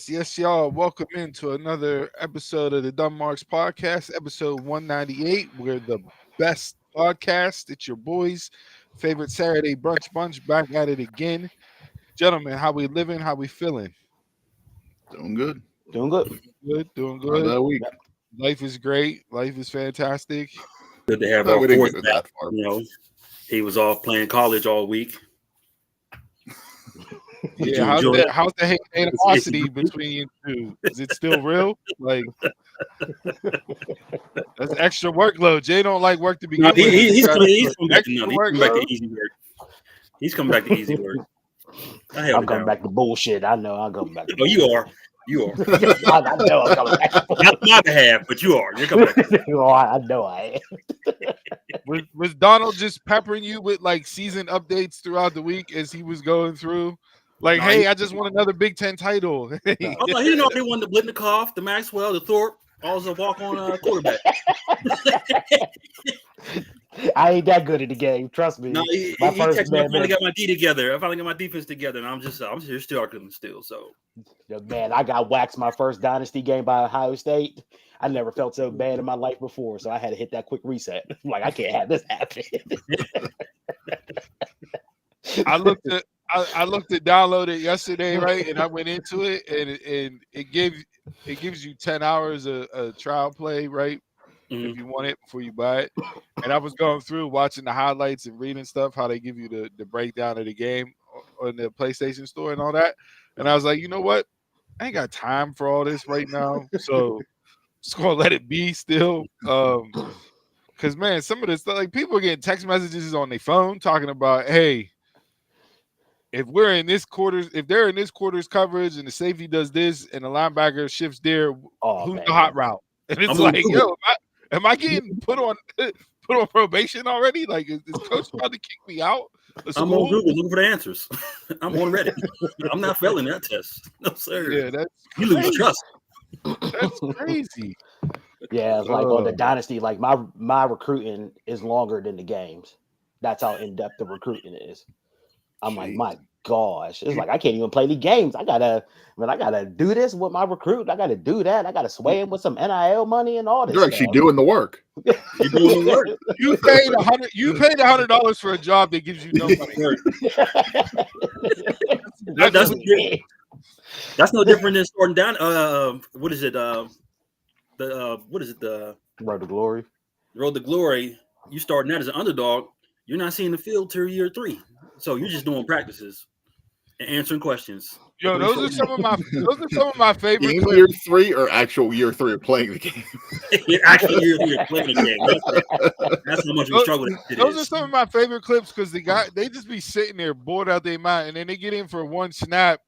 Yes, y'all. Welcome into another episode of the Dumb Marks Podcast, episode 198. We're the best podcast. It's your boys' favorite Saturday brunch bunch back at it again. Gentlemen, how we living? How we feeling? Doing good. Doing good. Doing How's good. that week? Life is great. Life is fantastic. Good to have No, our we didn't fourth get back. that far. You know, he was off playing college all week. Did you Yeah, enjoy it? how's the animosity between you two? Is it still real? Like that's extra workload. Jay don't like work to begin No, with. he's coming back to Extra none. He's coming back to workload? easy work. He's coming back to easy work. I held I'm it coming down. back to bullshit. I know I'm coming back. To Oh, you are. You are. I know I'm coming back. Not on my behalf, but you are. You're coming back. Oh, I know I am. Was Donald just peppering you with like season updates throughout the week as he was going through? Like, No, hey, I just won another Big Ten title. Oh, no, he didn't know they won the Blitnikoff, the Maxwell, the Thorpe, also walk-on quarterback. I ain't that good at the game. Trust me. No, he My texted first me. I man, finally got my D together. I finally got my defense together, and I'm here struggling still. So man, I got waxed my first dynasty game by Ohio State. I never felt so bad in my life before, so I had to hit that quick reset. I'm like, I can't have this happen. I looked at download it yesterday, right? And I went into it, and it gives you 10 hours of trial play, right? If you want it before you buy it. And I was going through watching the highlights and reading stuff, how they give you the breakdown of the game on the PlayStation Store and all that. And I was like, you know what? I ain't got time for all this right now. So just gonna let it be still. Because man, some of this stuff, like people are getting text messages on their phone talking about, hey, if they're in this quarter's coverage and the safety does this and the linebacker shifts there, who's the hot route? And it's like, yo, am I getting put on probation already? Like, is coach about to kick me out? I'm on Google looking for the answers. I'm on Reddit. I'm not failing that test. No, sir. Yeah, that's you lose trust. That's crazy. Yeah, it's like on the dynasty, like my recruiting is longer than the games. That's how in depth the recruiting is. I'm like, my gosh, it's like I can't even play the games. I gotta do this with my recruit. I gotta do that. I gotta sway him with some NIL money and all this. You're actually doing the work. You're doing the work. You paid $100 for a job that gives you no money. That's no different than starting down. What is it? The Road to Glory. Road to Glory. You starting that as an underdog. You're not seeing the field till year 3, so you're just doing practices and answering questions. Yo, those are some of my favorite In clips. year 3 or actual year 3 of playing the game? Actually, year 3 of playing the game. That's how much we struggle. Those are some of my favorite clips because they just be sitting there bored out their mind, and then they get in for one snap,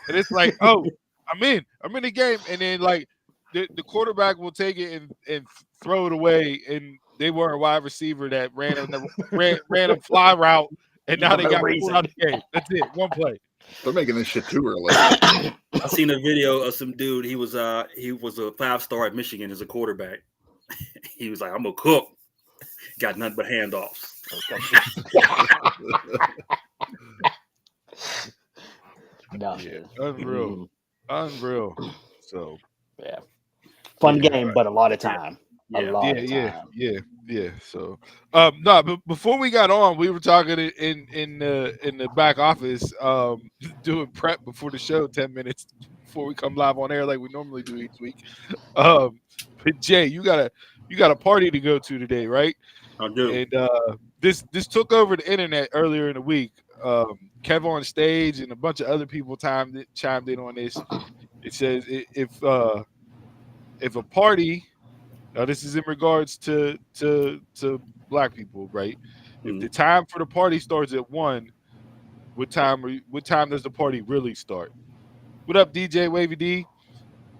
and it's like, oh, I'm in the game, and then like the quarterback will take it and throw it away, and they were a wide receiver that ran a fly route, and now they got pulled out of the game. That's it, one play. They're making this shit too early. I seen a video of some dude. He was a 5-star at Michigan as a quarterback. He was like, I'm gonna cook. Got nothing but handoffs. Unreal. So yeah, fun game, but a lot of time. Yeah. So, no, but before we got on, we were talking in the back office, doing prep before the show, 10 minutes before we come live on air, like we normally do each week. But Jay, you got a party to go to today, right? I do. And this took over the internet earlier in the week. Kev on stage and a bunch of other people chimed in on this. It says if a party. Now, this is in regards to black people, right? If the time for the party starts at 1, what time does the party really start? What up, DJ Wavy D?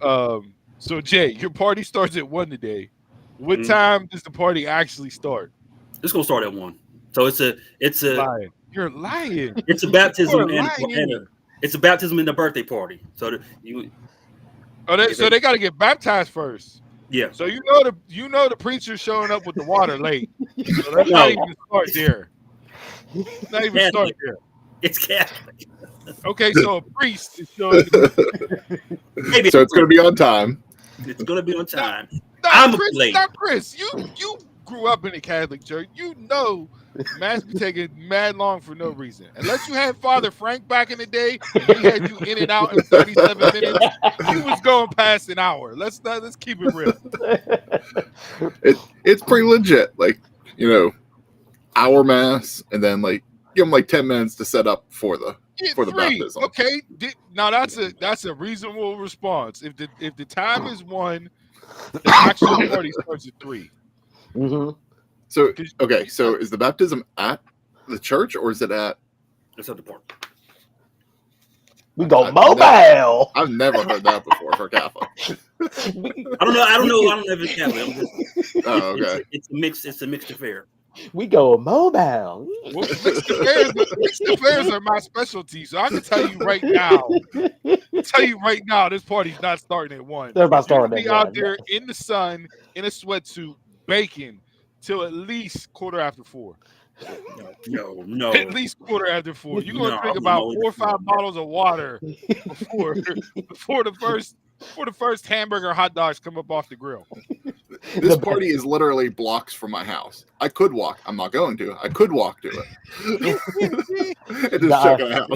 So Jay, your party starts at 1 today. What time does the party actually start? It's gonna start at 1. So it's a lying. You're lying. It's a baptism and it's a baptism and a birthday party. So they got to get baptized first. Yeah. So you know the preacher's showing up with the water late. So that's not even start there. Not even start there. It's Catholic. Okay, so a priest is showing. Maybe So it's going to be on time. It's going to be on time. Nah, I'm Chris, late. not Chris. You grew up in a Catholic church. You know, mass be taking mad long for no reason. Unless you had Father Frank back in the day, and he had you in and out in 37 minutes. You was going past an hour. Let's keep it real. It's pretty legit. Like, you know, hour mass, and then like give them like 10 minutes to set up for the baptism. Okay, now that's a reasonable response. If the time is 1, the actual party starts at 3. Mm-hmm. So okay, so is the baptism at the church or is it at? It's at the park. We go mobile. I've never heard that before for Catholic. I don't know. I don't know if it's Catholic. Oh, okay. It's a mixed affair. We go mobile. Well, mixed affairs are my specialty, so I can tell you right now. This party's not starting at 1. They're about starting be at out 1. there in the sun in a sweatsuit baking till at least 4:15. No. At least 4:15. You're gonna drink about 4 or 5 bottles of water before the first hamburger hot dogs come up off the grill. This party is literally blocks from my house. I could walk. I'm not going to. I could walk to it. And just check it out.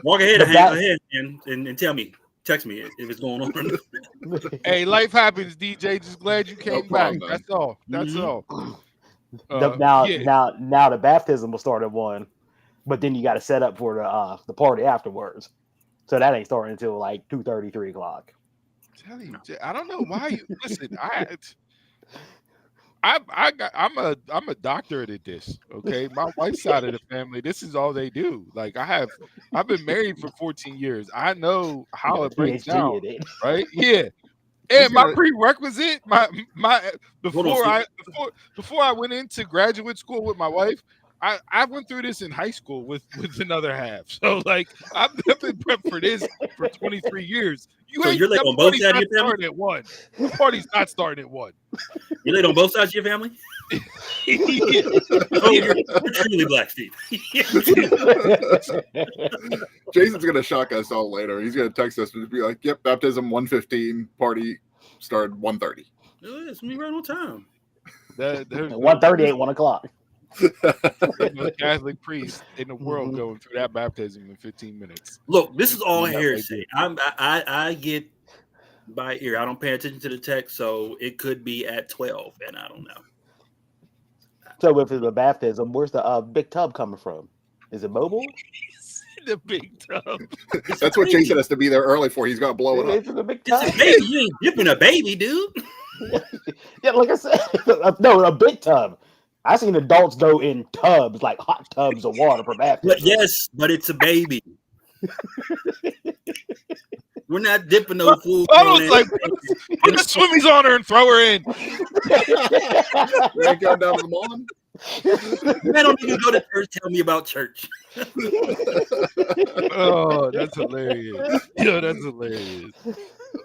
Walk ahead and tell me. Text me if it's going on. Hey, life happens, DJ. Just glad you came back. Man. That's all. That's all. Now the baptism will start at 1, but then you got to set up for the party afterwards. So that ain't starting until like 2:30, 3 o'clock. Tell you, I don't know why you listen. I'm a doctorate at this. Okay, my wife's side of the family, this is all they do. Like I've been married for 14 years. I know how it breaks down, right? Yeah. And my prerequisite, before I went into graduate school with my wife, I went through this in high school with another half. So like I've been prepped for this for 23 years. You're late on both sides of your family? At 1. The party's not starting at 1. You're late on both sides of your family? Oh, you're truly black, Steve. Jason's gonna shock us all later. He's gonna text us and be like, "Yep, baptism 1:15, party started 1:30." It's gonna be right on time. 1:30 ain't 1 o'clock. No Catholic priest in the world going through that baptism in 15 minutes. Look, this is all hearsay. I get by ear. I don't pay attention to the text, so it could be at 12, and I don't know. So if it's a baptism, where's the big tub coming from? Is it mobile? The big tub. That's what Jason has to be there early for. He's gonna blow it up. It's a big tub. It's a baby. You ain't dipping a baby, dude. Yeah, like I said, no, a big tub. I seen adults go in tubs, like hot tubs of water for baptism. But it's a baby. We're not dipping no food. I was like, put the swimmies on her and throw her in. You ain't going down to the mall? Man, don't even go to church. Tell me about church. Oh, that's hilarious. Yeah, that's hilarious.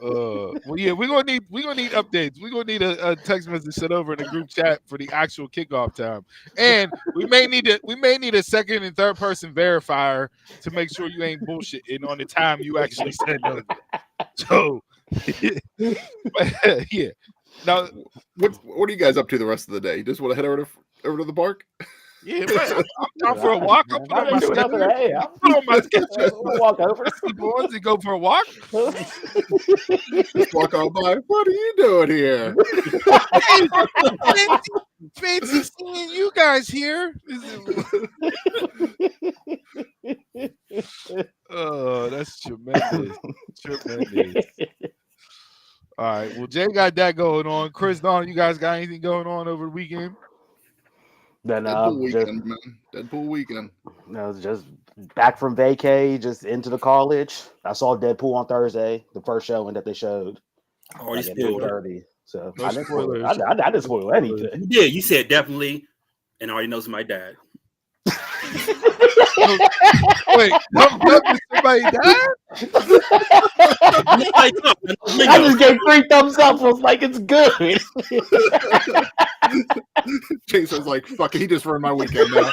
Well, yeah, we're gonna need updates. We're gonna need a text message sent over in the group chat for the actual kickoff time, and we may need a second and third person verifier to make sure you ain't bullshitting on the time you actually send over. So, yeah. Now, what are you guys up to the rest of the day? Just want to head over to the park? Yeah, man, I'm down for a walk. I'll put on my schedule. Walk over. Boys, you go for a walk. Just walk on by. What are you doing here? Fancy seeing you guys here. Oh, that's tremendous. Tremendous. All right. Well, Jay got that going on. Chris, Don, you guys got anything going on over the weekend? Then Deadpool weekend, man. Deadpool weekend. No, just back from vacay, just into the college. I saw Deadpool on Thursday, the first showing that they showed. Oh, you spoiled it. So No I didn't spoilers. I didn't spoil anything. Yeah, you said definitely, and already knows my dad. Wait, somebody died? I just gave 3 thumbs up. I was like, it's good. Jason's like, fuck it, he just ruined my weekend now.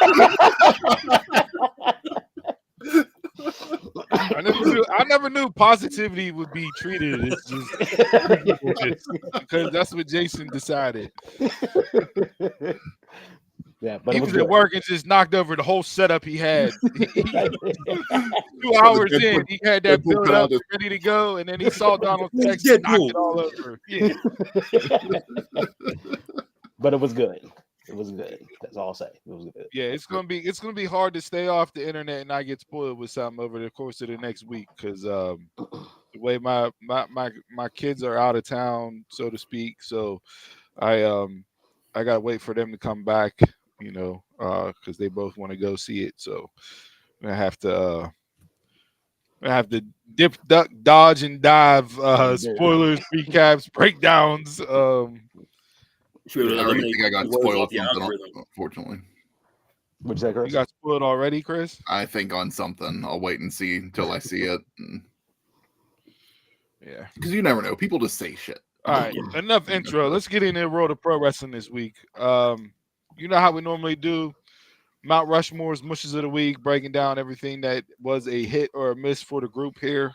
I never knew positivity would be treated as just because that's what Jason decided. Yeah, but he was at work and just knocked over the whole setup he had. 2 hours in, he had that build up ready to go, and then he saw Donald text and knocked it all over. Yeah. But it was good. It was good. That's all I'll say. It was good. Yeah, it's gonna be hard to stay off the internet and not get spoiled with something over the course of the next week because the way my kids are out of town, so to speak. So I gotta wait for them to come back, because they both want to go see it. So I have to dip, duck, dodge, and dive. Spoilers, recaps, breakdowns. I already think I got spoiled something, unfortunately. What'd you say, Chris? You got spoiled already, Chris? I think on something. I'll wait and see until I see it. Yeah. Because you never know. People just say shit. All right. Enough intro. Let's get in the world of pro wrestling this week. You know how we normally do. Mount Rushmore's Mushes of the Week, breaking down everything that was a hit or a miss for the group here.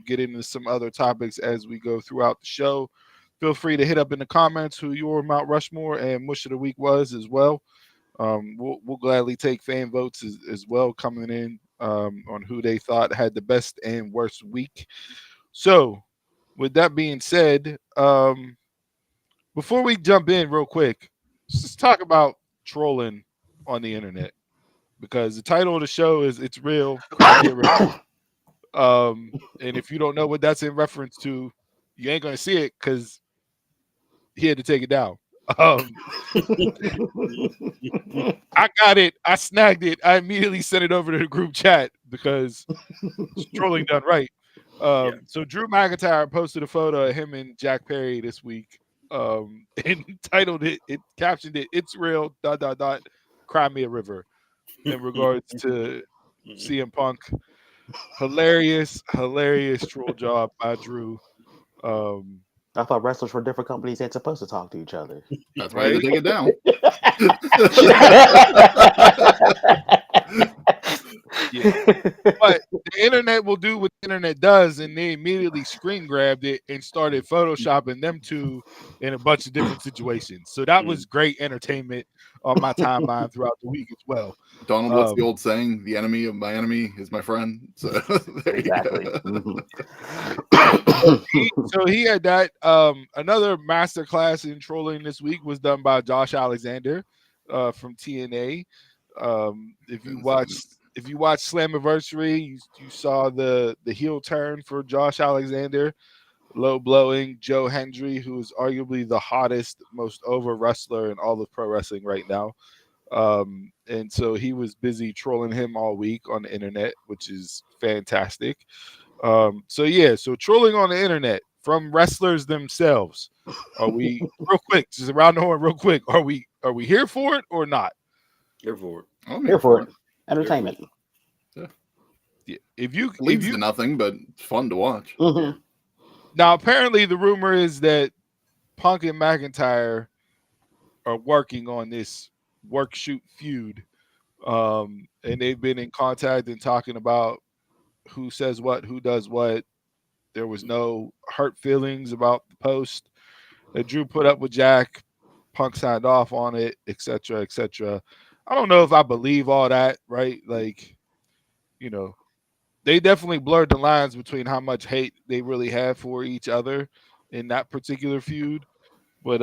Get into some other topics as we go throughout the show. Feel free to hit up in the comments who your Mount Rushmore and Mush of the Week was as well. We'll gladly take fan votes as well coming in on who they thought had the best and worst week. So, with that being said, before we jump in real quick, let's just talk about trolling on the internet, because the title of the show is "It's Real." And if you don't know what that's in reference to, you ain't gonna see it because he had to take it down. I got it. I snagged it. I immediately sent it over to the group chat because it's trolling done right. So Drew McIntyre posted a photo of him and Jack Perry this week, and titled it, captioned it, "It's real, ... Cry me a river," in regards to CM Punk. Hilarious troll job by Drew. I thought wrestlers for different companies ain't supposed to talk to each other. That's why you take it down. Yeah. But the internet will do what the internet does, and they immediately screen grabbed it and started photoshopping them two in a bunch of different situations. So that was great entertainment on my timeline throughout the week as well. Donald, what's the old saying? The enemy of my enemy is my friend. So there exactly. You go. So he had that. Another masterclass in trolling this week was done by Josh Alexander from TNA. If you watched Slammiversary, you saw the heel turn for Josh Alexander, low blowing Joe Hendry, who is arguably the hottest, most over wrestler in all of pro wrestling right now. And so he was busy trolling him all week on the internet, which is fantastic. So trolling on the internet from wrestlers themselves. Are we real quick, just around the horn real quick, are we here for it or not? Here for it. I'm here for it. Entertainment. Yeah. If you leads to nothing, but it's fun to watch. Mm-hmm. Now, apparently, the rumor is that Punk and McIntyre are working on this work shoot feud, and they've been in contact and talking about who says what, who does what. There was no hurt feelings about the post that Drew put up with Jack. Punk signed off on it, etc., etc. I don't know if I believe all that, right? Like, they definitely blurred the lines between how much hate they really have for each other in that particular feud. But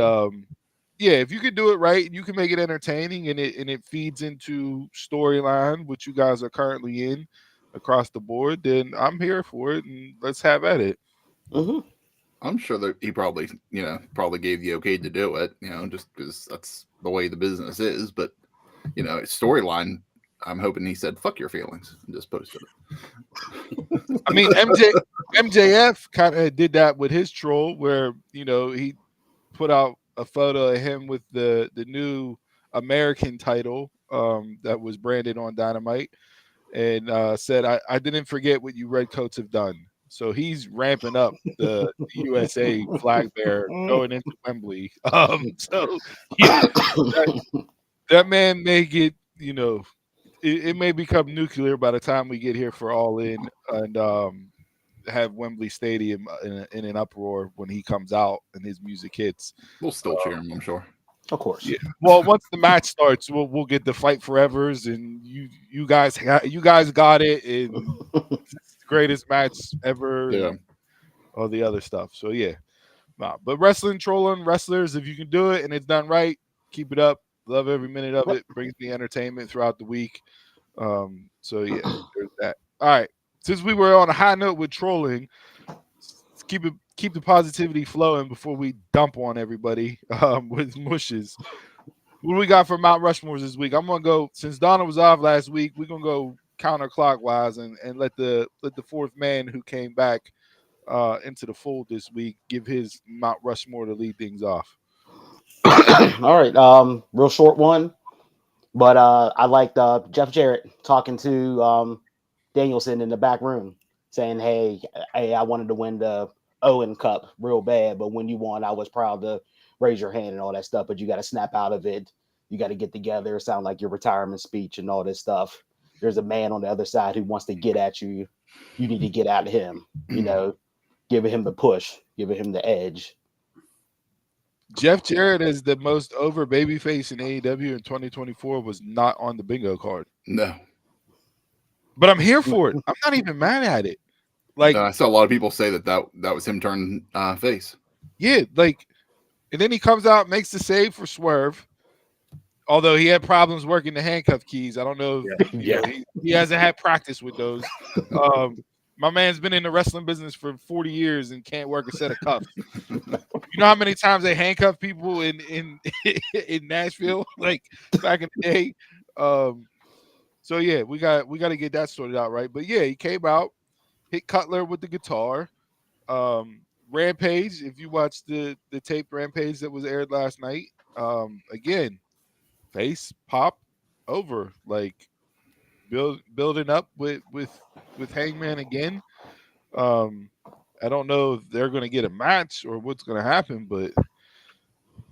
if you could do it right, you can make it entertaining, and it feeds into storyline, which you guys are currently in across the board, then I'm here for it, and let's have at it. Mm-hmm. I'm sure that he probably gave the okay to do it, just because that's the way the business is. But, storyline, I'm hoping he said, "Fuck your feelings," and just posted it. I mean, MJF kind of did that with his troll, where, he put out a photo of him with the new American title that was branded on Dynamite, and said, I didn't forget what you Redcoats have done. So he's ramping up the USA flag bearer going into Wembley. So that man may get, it may become nuclear by the time we get here for All In and have Wembley Stadium in an uproar when he comes out and his music hits. We'll still cheer him, I'm sure. Of course. Yeah. Well, once the match starts, we'll get the Fight Forevers, and you guys got it, and it's the greatest match ever. Yeah. And all the other stuff. So yeah, nah. But wrestling, trolling wrestlers, if you can do it and it's done right, keep it up. Love every minute of it. Brings me entertainment throughout the week. So yeah, there's that. All right. Since we were on a high note with trolling, let's keep the positivity flowing before we dump on everybody with mushes. What do we got for Mount Rushmores this week? I'm gonna go, since Donna was off last week, we're gonna go counterclockwise and let the fourth man who came back into the fold this week give his Mount Rushmore to lead things off. All right, real short one, but I liked Jeff Jarrett talking to Danielson in the back room, saying, "Hey, I wanted to win the Owen Cup real bad, but when you won, I was proud to raise your hand and all that stuff. But you got to snap out of it. You got to get together. Sound like your retirement speech and all this stuff. There's a man on the other side who wants to get at you. You need to get at him. You know, giving him the push, giving him the edge." Jeff Jarrett is the most over babyface in AEW in 2024 was not on the bingo card. No. But I'm here for it. I'm not even mad at it. Like, I saw a lot of people say that was him turning face. Yeah, like, and then he comes out, makes the save for Swerve. Although he had problems working the handcuff keys. I don't know. He hasn't had practice with those. My man's been in the wrestling business for 40 years and can't work a set of cuffs. You know how many times they handcuff people in in Nashville, like back in the day. So yeah, we got to get that sorted out, right? But yeah, he came out, hit Cutler with the guitar. Rampage, if you watched the taped Rampage that was aired last night, again, face pop over, like building up with Hangman again. I don't know if they're going to get a match or what's going to happen, but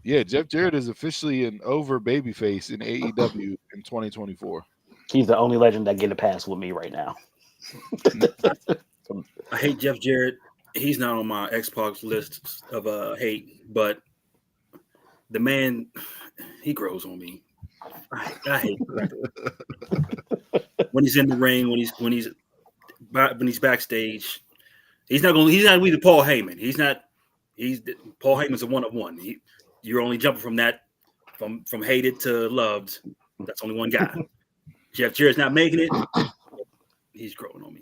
yeah, Jeff Jarrett is officially an over babyface in AEW in 2024. He's the only legend that get a pass with me right now. I hate Jeff Jarrett. He's not on my Xbox list of hate, but the man, he grows on me. I hate him. When he's in the ring, when he's backstage, he's not gonna be the Paul Heyman. Paul Heyman's a one-of-one. You're only jumping from that from hated to loved. That's only one guy. Jeff Jarrett's not making it. He's growing on me.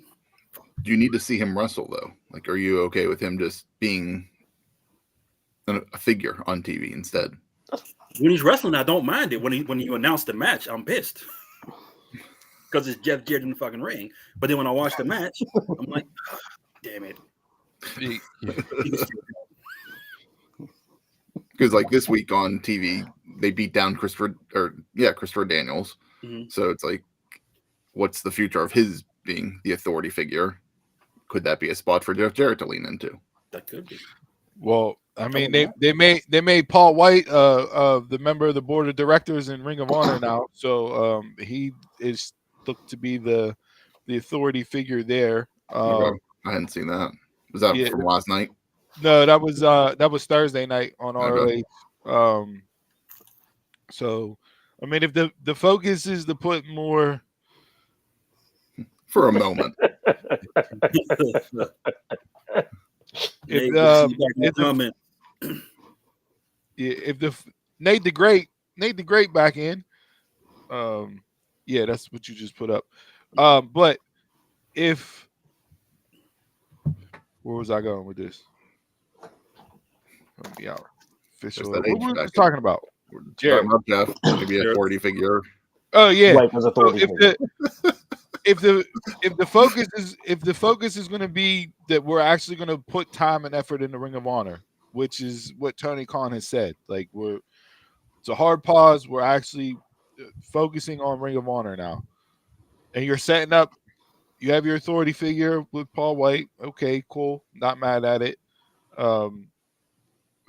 Do you need to see him wrestle though? Like, are you okay with him just being a figure on TV instead? When he's wrestling, I don't mind it. When you announce the match, I'm pissed because it's Jeff Jarrett in the fucking ring. But then when I watch the match, I'm like, oh, damn it. Because like this week on TV, they beat down Christopher Daniels. Mm-hmm. So it's like, what's the future of his being the authority figure? Could that be a spot for Jeff Jarrett to lean into? That could be. Well, I mean, they made Paul White the member of the board of directors in Ring of Honor now, so he is looked to be the authority figure there. I hadn't seen that. Was that from last night? No, that was Thursday night on ROH. So, I mean, if the focus is to put more for a moment. If the Nate the Great back in, that's what you just put up. But where was I going with this? Help me out. Official. What were we talking about? Jarrett. Jeff, maybe a authority figure. Oh yeah. Right, as authority figure. If the focus is going to be that we're actually going to put time and effort in the Ring of Honor, which is what Tony Khan has said. Like it's a hard pause. We're actually focusing on Ring of Honor now, and you're setting up. You have your authority figure with Paul White. Okay, cool. Not mad at it.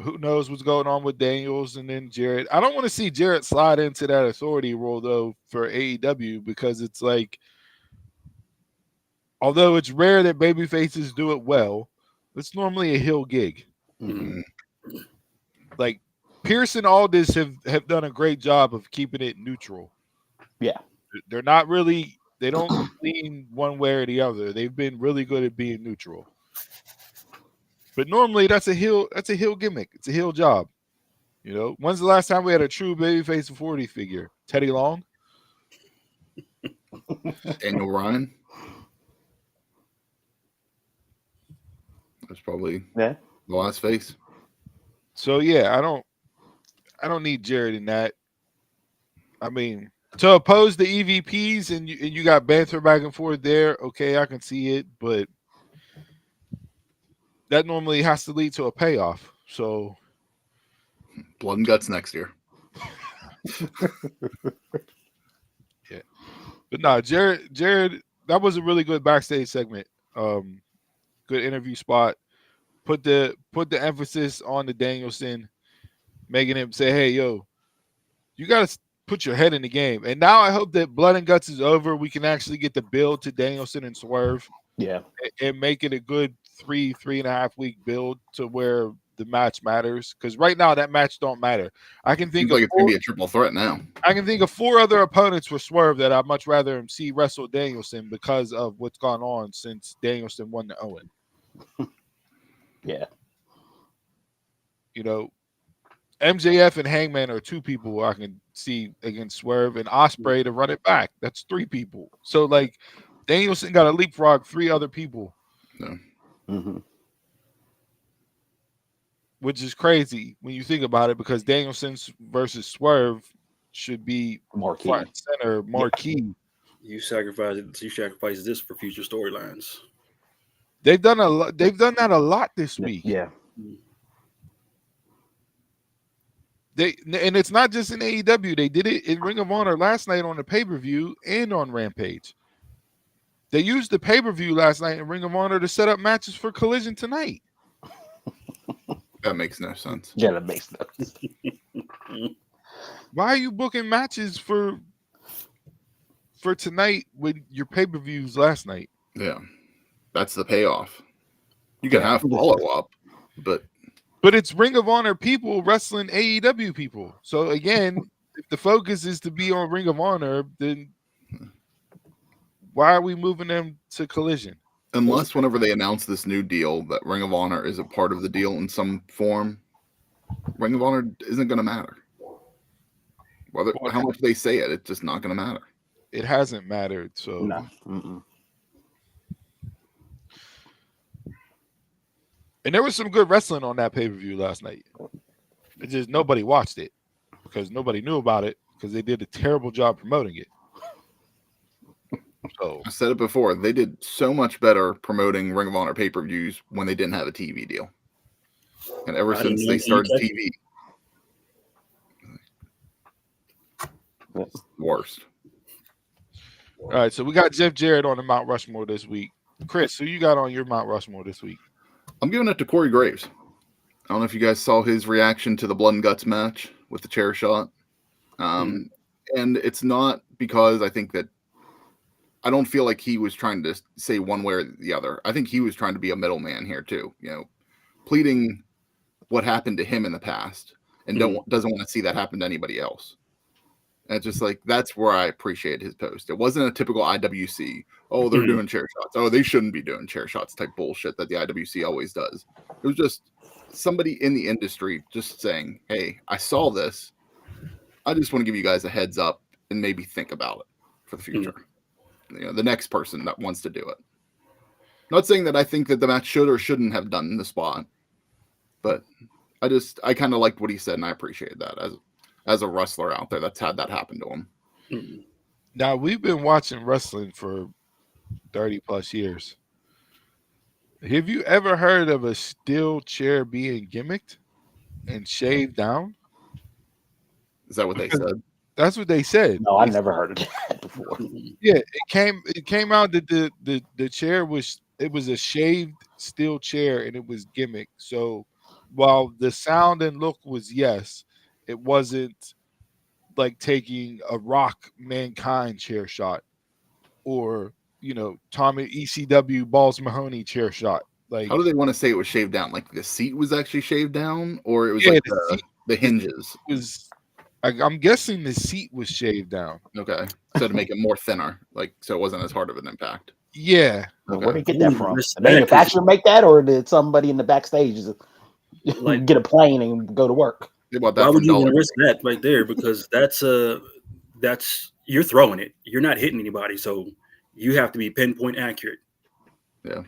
who knows what's going on with Daniels and then Jarrett. I don't want to see Jarrett slide into that authority role though for AEW because it's like, although it's rare that baby faces do it well, it's normally a heel gig. Mhm. Like Pierce and Aldis have done a great job of keeping it neutral. Yeah. They're not really, they don't lean one way or the other. They've been really good at being neutral. But normally that's a heel gimmick. It's a heel job. You know, when's the last time we had a true babyface 40 figure? Teddy Long? Daniel Ryan. That's probably Yeah. the last face. So yeah, I don't need Jarrett in that. I mean, to oppose the EVPs and you got banter back and forth there, okay, I can see it, but that normally has to lead to a payoff. So Blood and Guts next year. yeah. But no, Jarrett, that was a really good backstage segment. Good interview spot. Put the emphasis on the Danielson, making him say, "Hey, yo, you got to put your head in the game." And now I hope that Blood and Guts is over. We can actually get the build to Danielson and Swerve, Yeah. and make it a good 3.5 week build to where the match matters. Because right now that match don't matter. I can think Seems like of it's gonna be a triple threat now. I can think of 4 other opponents for Swerve that I'd much rather see wrestle Danielson because of what's gone on since Danielson won the Owen. Yeah. You know, MJF and Hangman are 2 people I can see against Swerve, and Ospreay to run it back. That's 3 people. So like Danielson got to leapfrog 3 other people, No. Mm-hmm. which is crazy when you think about it because Danielson versus Swerve should be Marquee. front and center, marquee. You sacrifice this for future storylines. They've done that a lot this week. Yeah. And it's not just in AEW. They did it in Ring of Honor last night on the pay-per-view and on Rampage. They used the pay-per-view last night in Ring of Honor to set up matches for Collision tonight. That makes no sense. Yeah, that makes sense. Why are you booking matches for tonight when your pay-per-views last night? Yeah. That's the payoff. You can have follow-up, but it's Ring of Honor people wrestling AEW people. So again, if the focus is to be on Ring of Honor, then why are we moving them to Collision? unless whenever they announce this new deal that Ring of Honor is a part of the deal in some form, Ring of Honor isn't going to matter. Whether how much they say it, it's just not going to matter. It hasn't mattered. So No. Mm-mm. And there was some good wrestling on that pay-per-view last night. It just nobody watched it because nobody knew about it because they did a terrible job promoting it. So I said it before, they did so much better promoting Ring of Honor pay-per-views when they didn't have a TV deal. And ever since they started TV, it's the worst. all right, so we got Jeff Jarrett on the Mount Rushmore this week. Chris, who you got on your Mount Rushmore this week? I'm giving it to Corey Graves. I don't know if you guys saw his reaction to the Blood and Guts match with the chair shot. And it's not because I think that I don't feel like he was trying to say one way or the other. I think he was trying to be a middleman here too, you know, pleading what happened to him in the past and doesn't want to see that happen to anybody else. And it's just like, that's where I appreciate his post. It wasn't a typical IWC. Oh, they're doing chair shots. Oh, they shouldn't be doing chair shots type bullshit that the IWC always does. It was just somebody in the industry just saying, hey, I saw this. I just want to give you guys a heads up and maybe think about it for the future. You know, the next person that wants to do it. Not saying that I think that the match should or shouldn't have done the spot, but I kind of liked what he said, and I appreciate that as a wrestler out there that's had that happen to him. Now, we've been watching wrestling for 30 plus years. Have you ever heard of a steel chair being gimmicked and shaved down? Is that what they said? That's what they said. No, I never heard of that before. Yeah, it came out that the chair was a shaved steel chair and it was gimmicked. So while the sound and look was yes, it wasn't like taking a Rock Mankind chair shot or Tommy ECW Balls Mahoney chair shot. Like, how do they want to say it was shaved down? Like the seat was actually shaved down, or it was yeah, like the the hinges? I'm guessing the seat was shaved down. Okay, so to make it more thinner, like so it wasn't as hard of an impact. Yeah. Well, Okay. where did they get that from? Respect, The manufacturer make that, or did somebody in the backstage Like- get a plane and go to work? They bought that Why from would you want Dollar to risk that right there? Because that's you're throwing it. You're not hitting anybody, so you have to be pinpoint accurate. Yeah.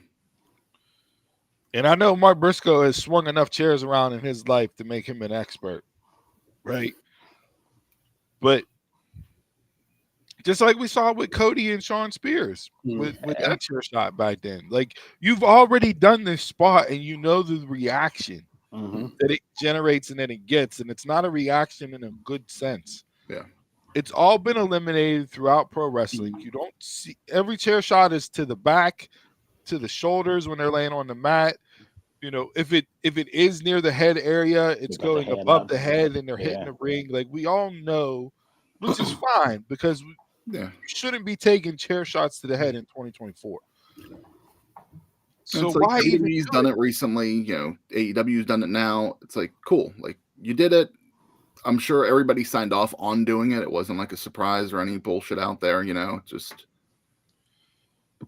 And I know Mark Briscoe has swung enough chairs around in his life to make him an expert, right? But just like we saw with Cody and Sean Spears with that chair shot back then, like you've already done this spot and you know the reaction that it generates and then it gets, and it's not a reaction in a good sense. Yeah. It's all been eliminated throughout pro wrestling. You don't see every chair shot is to the back, to the shoulders when they're laying on the mat. If it is near the head area, it's going above the head and they're hitting the ring. Like we all know, which is fine because you shouldn't be taking chair shots to the head in 2024. So why even WWE's done it recently? AEW's done it now. It's like cool. Like you did it. I'm sure everybody signed off on doing it. It wasn't like a surprise or any bullshit out there. Just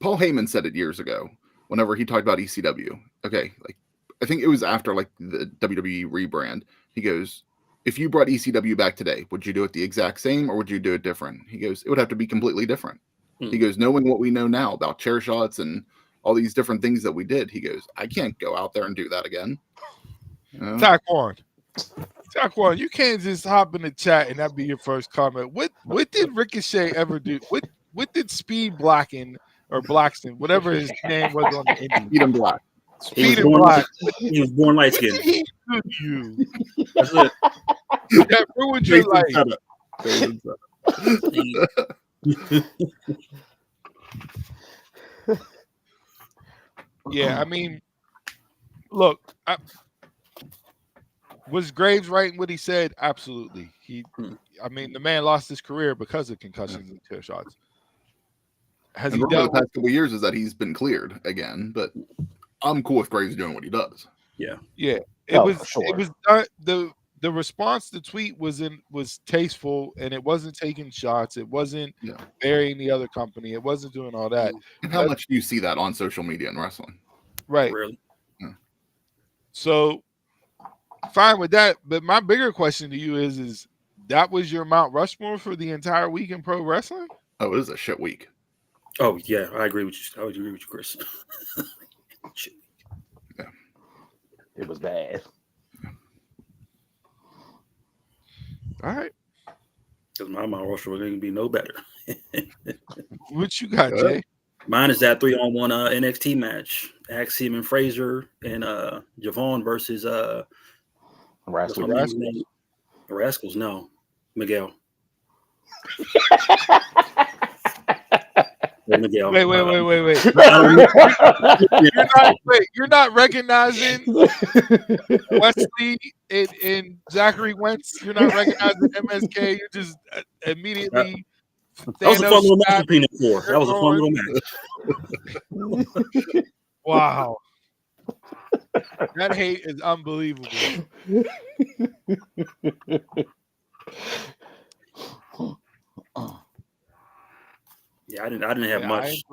Paul Heyman said it years ago. Whenever he talked about ECW, okay, like I think it was after like the WWE rebrand. He goes, if you brought ECW back today, would you do it the exact same or would you do it different? He goes, it would have to be completely different. He goes, knowing what we know now about chair shots and all these different things that we did, he goes, I can't go out there and do that again. Taquan, you can't just hop in the chat and that be your first comment. What did Ricochet ever do? What did Speed Blacken or Blackson, whatever his name was on the indie? Speed and Black. Speed and Black. He was born light skinned. He do you. That's it. That ruined your life. Yeah, I mean, look, was Graves right in what he said? Absolutely. I mean, the man lost his career because of concussions and chair shots. Has he the past couple of years is that he's been cleared again, but I'm cool with Graves doing what he does. Yeah. It was the response to tweet was tasteful and it wasn't taking shots. It wasn't burying the other company. It wasn't doing all that. And how much do you see that on social media in wrestling? Right. Really? Yeah. So fine with that. But my bigger question to you is that was your Mount Rushmore for the entire week in pro wrestling? Oh, it is a shit week. Oh yeah, I agree with you. I would agree with you, Chris. Yeah. It was bad. All right. Because my Mount Rushmore going to be no better. What you got, Jay? Mine is that 3-on-1 NXT match. Axiom and Frazer and Javon versus Rascalz. Rascalz, no. Miguel. Miguel. Wait. You're not recognizing Wesley and Zachary Wentz. You're not recognizing MSK. You're just immediately. That was a fun little match between the four. That was a fun little match. Wow. That hate is unbelievable. Yeah, I didn't have much.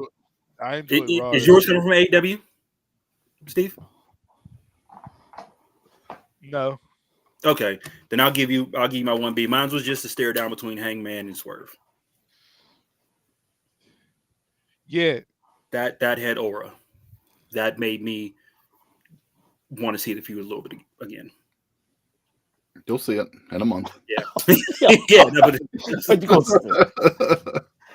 Is yours coming from AEW, Steve? No. Okay, then I'll give you my 1B. Mine was just a stare down between Hangman and Swerve. Yeah, that had aura. That made me want to see the feud a little bit again. You'll see it in a month. Yeah, yeah.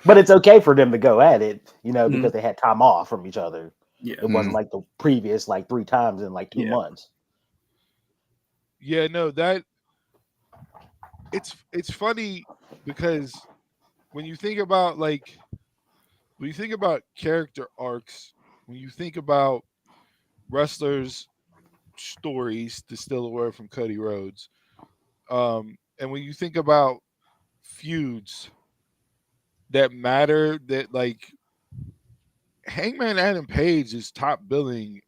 But it's okay for them to go at it, because they had time off from each other. Yeah, it wasn't like the previous 3 times in 2 months. Yeah, no, that it's funny because when you think about character arcs, when you think about wrestlers stories, to steal a word from Cody Rhodes. And when you think about feuds that matter, that like Hangman Adam Page is top billing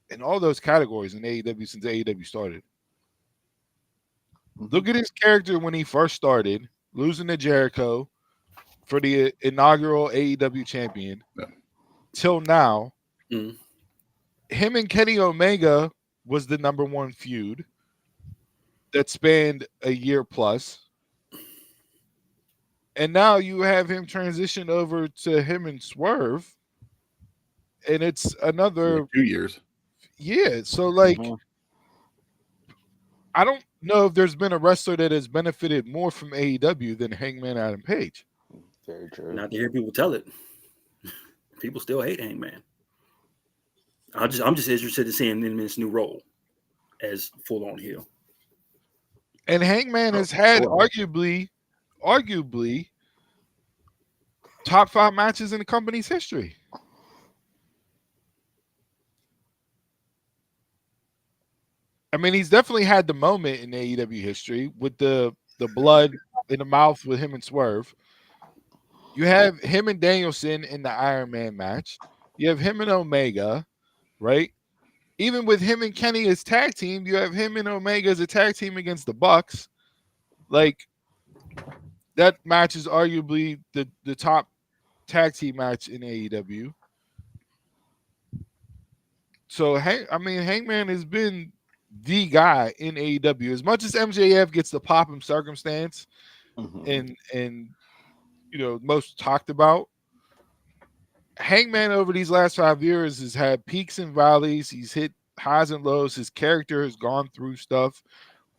in all those categories in AEW since AEW started. Look at his character when he first started, losing to Jericho for the inaugural AEW champion, till now. Mm. Him and Kenny Omega was the number one feud that spanned a year plus. And now you have him transition over to him and Swerve. And it's another Like 2 years. Yeah. So like I don't know if there's been a wrestler that has benefited more from AEW than Hangman Adam Page. Very true. Not to hear people tell it. People still hate Hangman. I'm just interested in seeing him in this new role as full on heel. And Hangman has had arguably top 5 matches in the company's history. I mean, he's definitely had the moment in AEW history with the blood in the mouth with him and Swerve. You have him and Danielson in the Iron Man match. You have him and Omega, right? Even with him and Kenny as tag team, you have him and Omega as a tag team against the Bucks. Like, that match is arguably the top tag team match in AEW. So, Hangman has been the guy in AEW. As much as MJF gets the pop in circumstance and you know, most talked about, Hangman over these last 5 years has had peaks and valleys. He's hit highs and lows. His character has gone through stuff.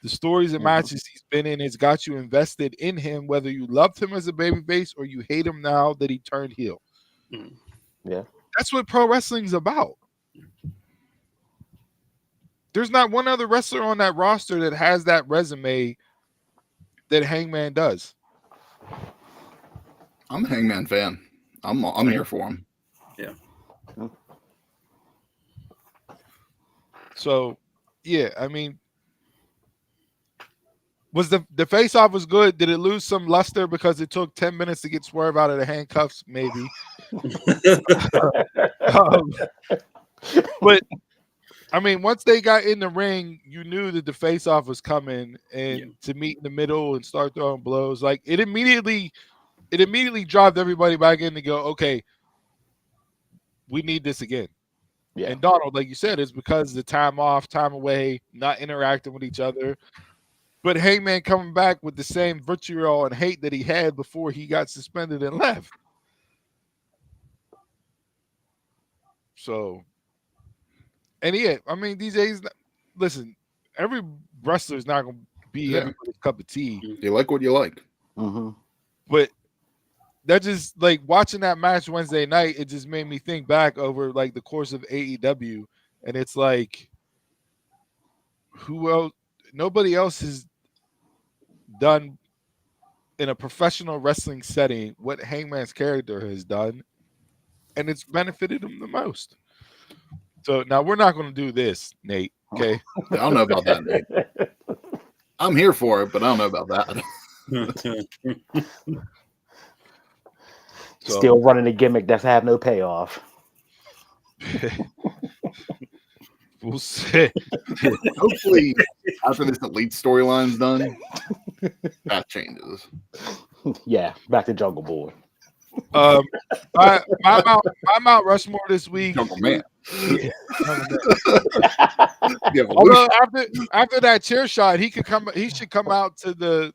The stories and matches he's been in has got you invested in him, whether you loved him as a babyface or you hate him now that he turned heel. Yeah. That's what pro wrestling's about. There's not one other wrestler on that roster that has that resume that Hangman does. I'm a Hangman fan. I'm here for him. Yeah. So, yeah, I mean, was the face-off was good? Did it lose some luster because it took 10 minutes to get Swerve out of the handcuffs? Maybe. But I mean, once they got in the ring, you knew that the face-off was coming, and to meet in the middle and start throwing blows, like it immediately dropped everybody back in to go, okay, we need this again. Yeah. And Donald, like you said, it's because the time off, time away, not interacting with each other. But Hangman coming back with the same vitriol and hate that he had before he got suspended and left. So, and yeah, I mean, these days, listen, every wrestler is not going to be everybody's cup of tea. You like what you like. But that just, like, watching that match Wednesday night, it just made me think back over, like, the course of AEW. And it's like, who else? Nobody else has done in a professional wrestling setting what Hangman's character has done, and it's benefited him the most. So now we're not going to do this, Nate. Okay, I don't know about that, Nate. I'm here for it, but I don't know about that. Still running a gimmick that's have no payoff. We'll see. Hopefully, after this elite storyline's done, that changes. Yeah, back to Jungle Boy. My Mount Rushmore this week. Jungle Man. Yeah. Although after that chair shot, he should come out to the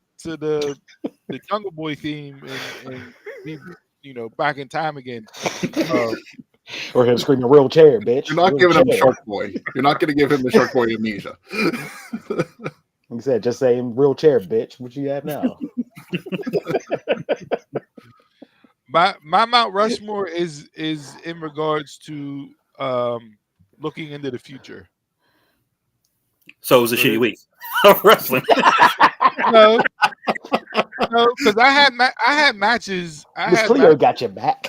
Jungle Boy theme and be, you know, back in time again. Or him screaming "real chair, bitch." You're not giving him Shark Boy. You're not going to give him the Shark Boy amnesia. Like I said, just saying "real chair, bitch." What you have now? My Mount Rushmore is in regards to looking into the future. So it was a shitty week of wrestling. No, because I had matches. Cleo got your back.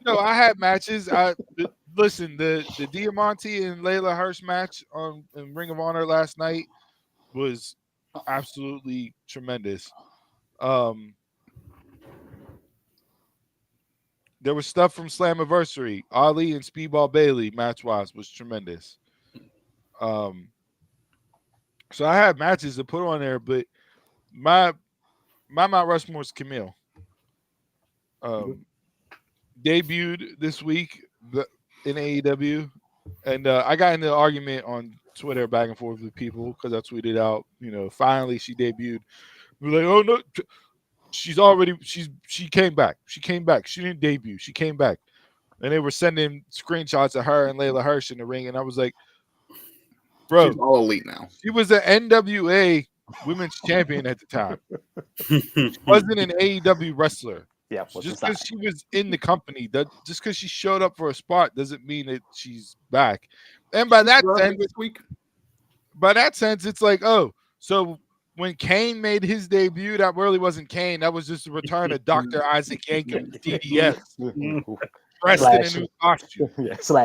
No, I had matches. listen, the Diamante and Layla Hirsch match in Ring of Honor last night was absolutely tremendous. There was stuff from Slammiversary. Ali and Speedball Bailey match-wise was tremendous. So I had matches to put on there, but my Mount Rushmore is Kamille. Debuted this week in AEW, and I got into an argument on Twitter back and forth with people because I tweeted out, finally she debuted. We're like, oh no, she came back. She came back. She didn't debut. She came back, and they were sending screenshots of her and Layla Hirsch in the ring, and I was like, bro, she's all elite now. She was the NWA Women's Champion at the time. She wasn't an AEW wrestler. Yeah, just because she was in the company, just because she showed up for a spot doesn't mean that she's back. And by that sense, it's like, oh, so when Kane made his debut, that really wasn't Kane. That was just a return of Dr. Isaac Yankem, DDS, dressed in a new costume.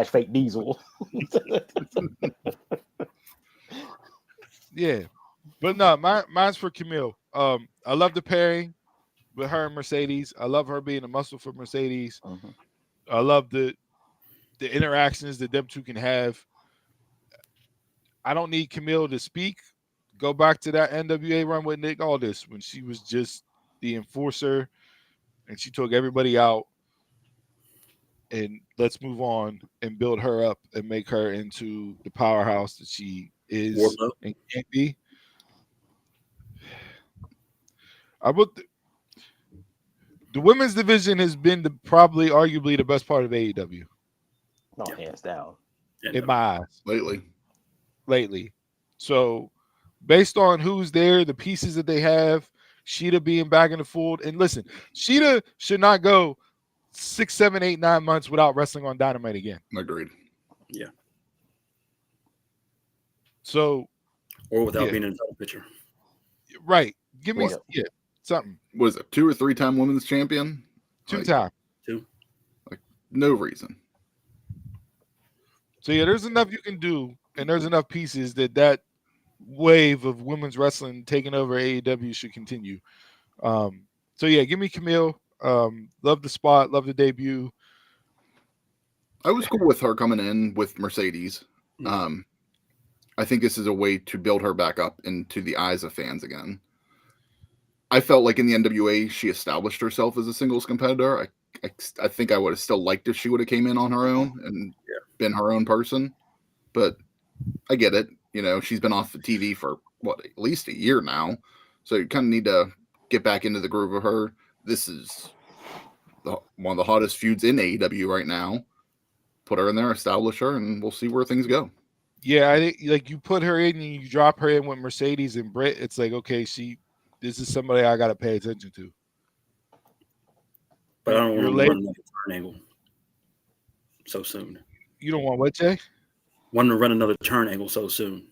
/ fake Diesel. Yeah, but no, mine's for Kamille. I love the pairing with her and Mercedes. I love her being a muscle for Mercedes. I love the interactions that them two can have. I don't need Kamille to speak. Go back to that NWA run with Nick Aldis when she was just the enforcer and she took everybody out. And let's move on and build her up and make her into the powerhouse that she is and can be. The women's division has been probably arguably the best part of AEW. No, hands down. In my eyes. Lately. So based on who's there, the pieces that they have, Sheeta being back in the fold. And listen, Sheeta should not go 6, 7, 8, 9 months without wrestling on Dynamite again. Agreed. Yeah. So or without being in the title picture. Right. Give me something. Was it 2 or 3 time women's champion? 2 time. 2. Like no reason. So there's enough you can do, and there's enough pieces that wave of women's wrestling taking over AEW should continue. So give me Kamille. Love the spot, love the debut. I was cool with her coming in with Mercedes. I think this is a way to build her back up into the eyes of fans again. I felt like in the NWA, she established herself as a singles competitor. I think I would have still liked if she would have came in on her own and been her own person. But I get it. She's been off the TV for, at least a year now. So you kind of need to get back into the groove of her. This is one of the hottest feuds in AEW right now. Put her in there, establish her, and we'll see where things go. Yeah, I think like you put her in and you drop her in with Mercedes and Britt. It's like, okay, this is somebody I got to pay attention to. But I don't want to run another turn angle so soon. You don't want what, Jay? Want to run another turn angle so soon.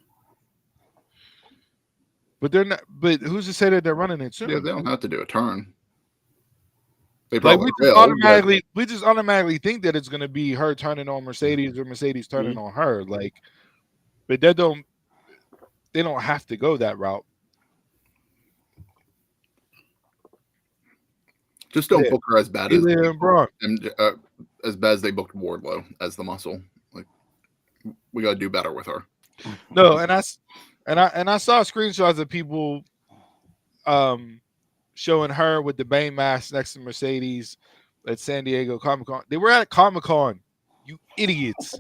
But they're not. But who's to say that they're running it soon? Yeah, they don't have to do a turn. They probably will. We just automatically think that it's going to be her turning on Mercedes or Mercedes turning on her. But they don't have to go that route. Just don't book her as bad as they booked Wardlow as the muscle. Like we got to do better with her. No, and I saw screenshots of people showing her with the Bane mask next to Mercedes at San Diego Comic-Con. They were at Comic-Con, you idiots.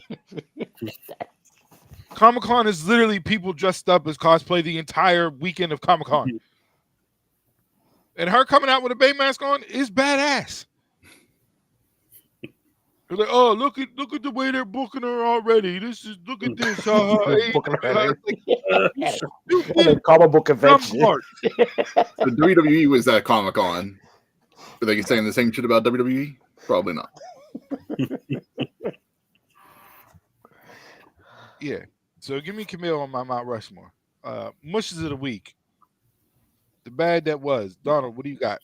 Comic-Con is literally people dressed up as cosplay the entire weekend of Comic-Con. And her coming out with a Bane mask on is badass. They're like, oh, look at the way they're booking her already. Look at this. Comic book convention. So WWE was at Comic-Con. Are they saying the same shit about WWE? Probably not. Yeah. So give me Kamille on my Mount Rushmore. Mushes of the week. The bad that was. Donald, what do you got?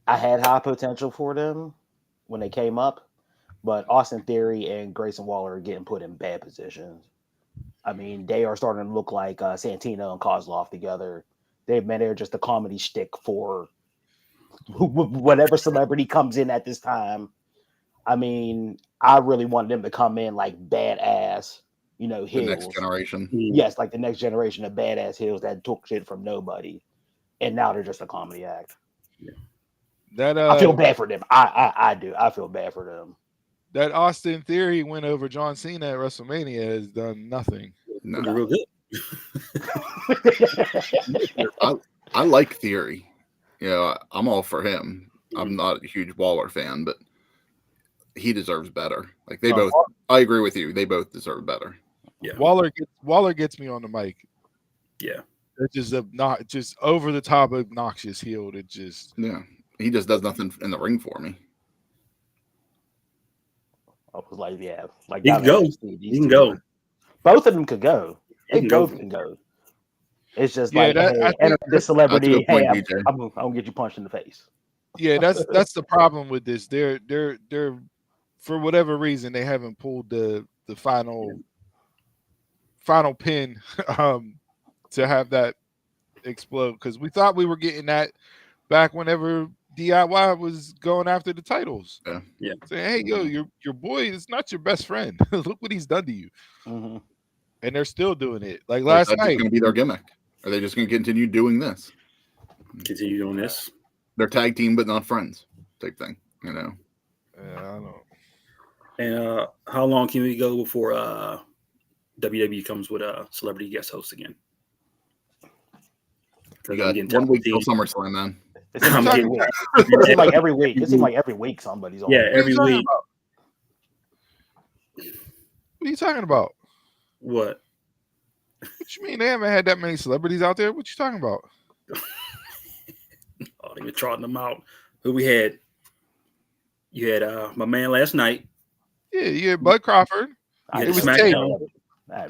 I had high potential for them when they came up. But Austin Theory and Grayson Waller are getting put in bad positions. I mean, they are starting to look like Santino and Kozlov together. They're just a comedy shtick for whatever celebrity comes in at this time. I mean, I really wanted them to come in like badass, The heels. next generation. Yes, like the next generation of badass heels that took shit from nobody, and now they're just a comedy act. Yeah. That I feel bad for them. I do. I feel bad for them. That Austin Theory win over John Cena at WrestleMania has done nothing. No. Real good. I like Theory. I'm all for him. I'm not a huge Waller fan, but he deserves better. Like they both. I agree with you. They both deserve better. Yeah. Waller gets me on the mic. Yeah. It's just over the top obnoxious heel. It just he just does nothing in the ring for me. I was like, yeah, like he can go. He can go. Both of them could go. They both can go. It's just like, enter this celebrity. Hey, I'm gonna get you punched in the face. Yeah, that's the problem with this. They're for whatever reason they haven't pulled the final pin to have that explode, because we thought we were getting that back whenever DIY was going after the titles. Yeah. Saying, hey, yo, your boy is not your best friend. Look what he's done to you. Mm-hmm. And they're still doing it. Like last night. It's going to be their gimmick. Are they just going to continue doing this? Continue doing this. They're tag team, but not friends type thing, Yeah, I don't know. And how long can we go before WWE comes with a celebrity guest host again? You got 1 week till SummerSlam, man. It seems like every week. It seems like every week somebody's on. Yeah, every week. What are you talking about? What? What you mean they haven't had that many celebrities out there? What you talking about? Oh, they were trotting them out. Who we had? You had my man last night. Yeah, you had Bud Crawford. It was taped.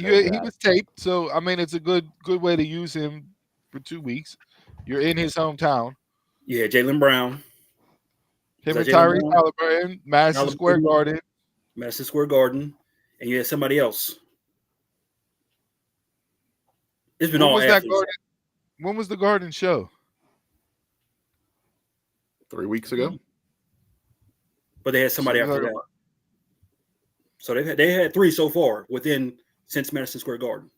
He was taped, so I mean it's a good way to use him for 2 weeks. You're in his hometown. Yeah, Jaylen Brown. Him and Tyrese Halliburton, Madison Square Garden. Madison Square Garden. And you had somebody else. It's been all athletes. When was the Garden show? 3 weeks ago. But they had somebody after that. So they had 3 so far since Madison Square Garden.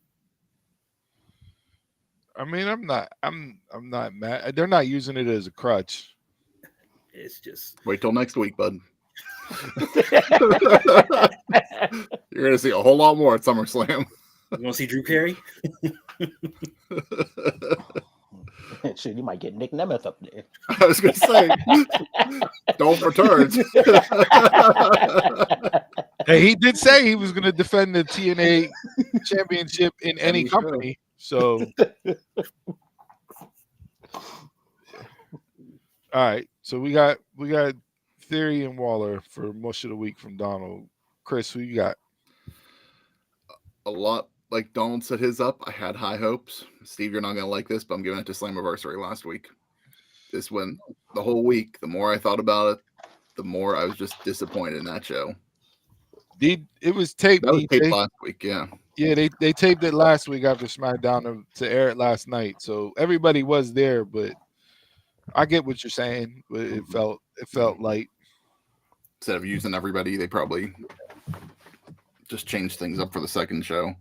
I mean, I'm not mad. They're not using it as a crutch. It's just wait till next week, bud. You're gonna see a whole lot more at SummerSlam. You want to see Drew Carey? Shit, you might get Nick Nemeth up there. I was gonna say, don't return. Hey, he did say he was gonna defend the TNA championship in any company. So, all right. So we got Theory and Waller for most of the week from Donald. Chris, who you got? A lot like Donald set his up. I had high hopes. Steve, you're not gonna like this, but I'm giving it to Slammiversary last week. This went the whole week. The more I thought about it, the more I was just disappointed in that show. It was taped. That was taped last week, yeah. Yeah, they taped it last week after SmackDown to air it last night. So everybody was there, but I get what you're saying. But it felt light. Instead of using everybody, they probably just changed things up for the second show.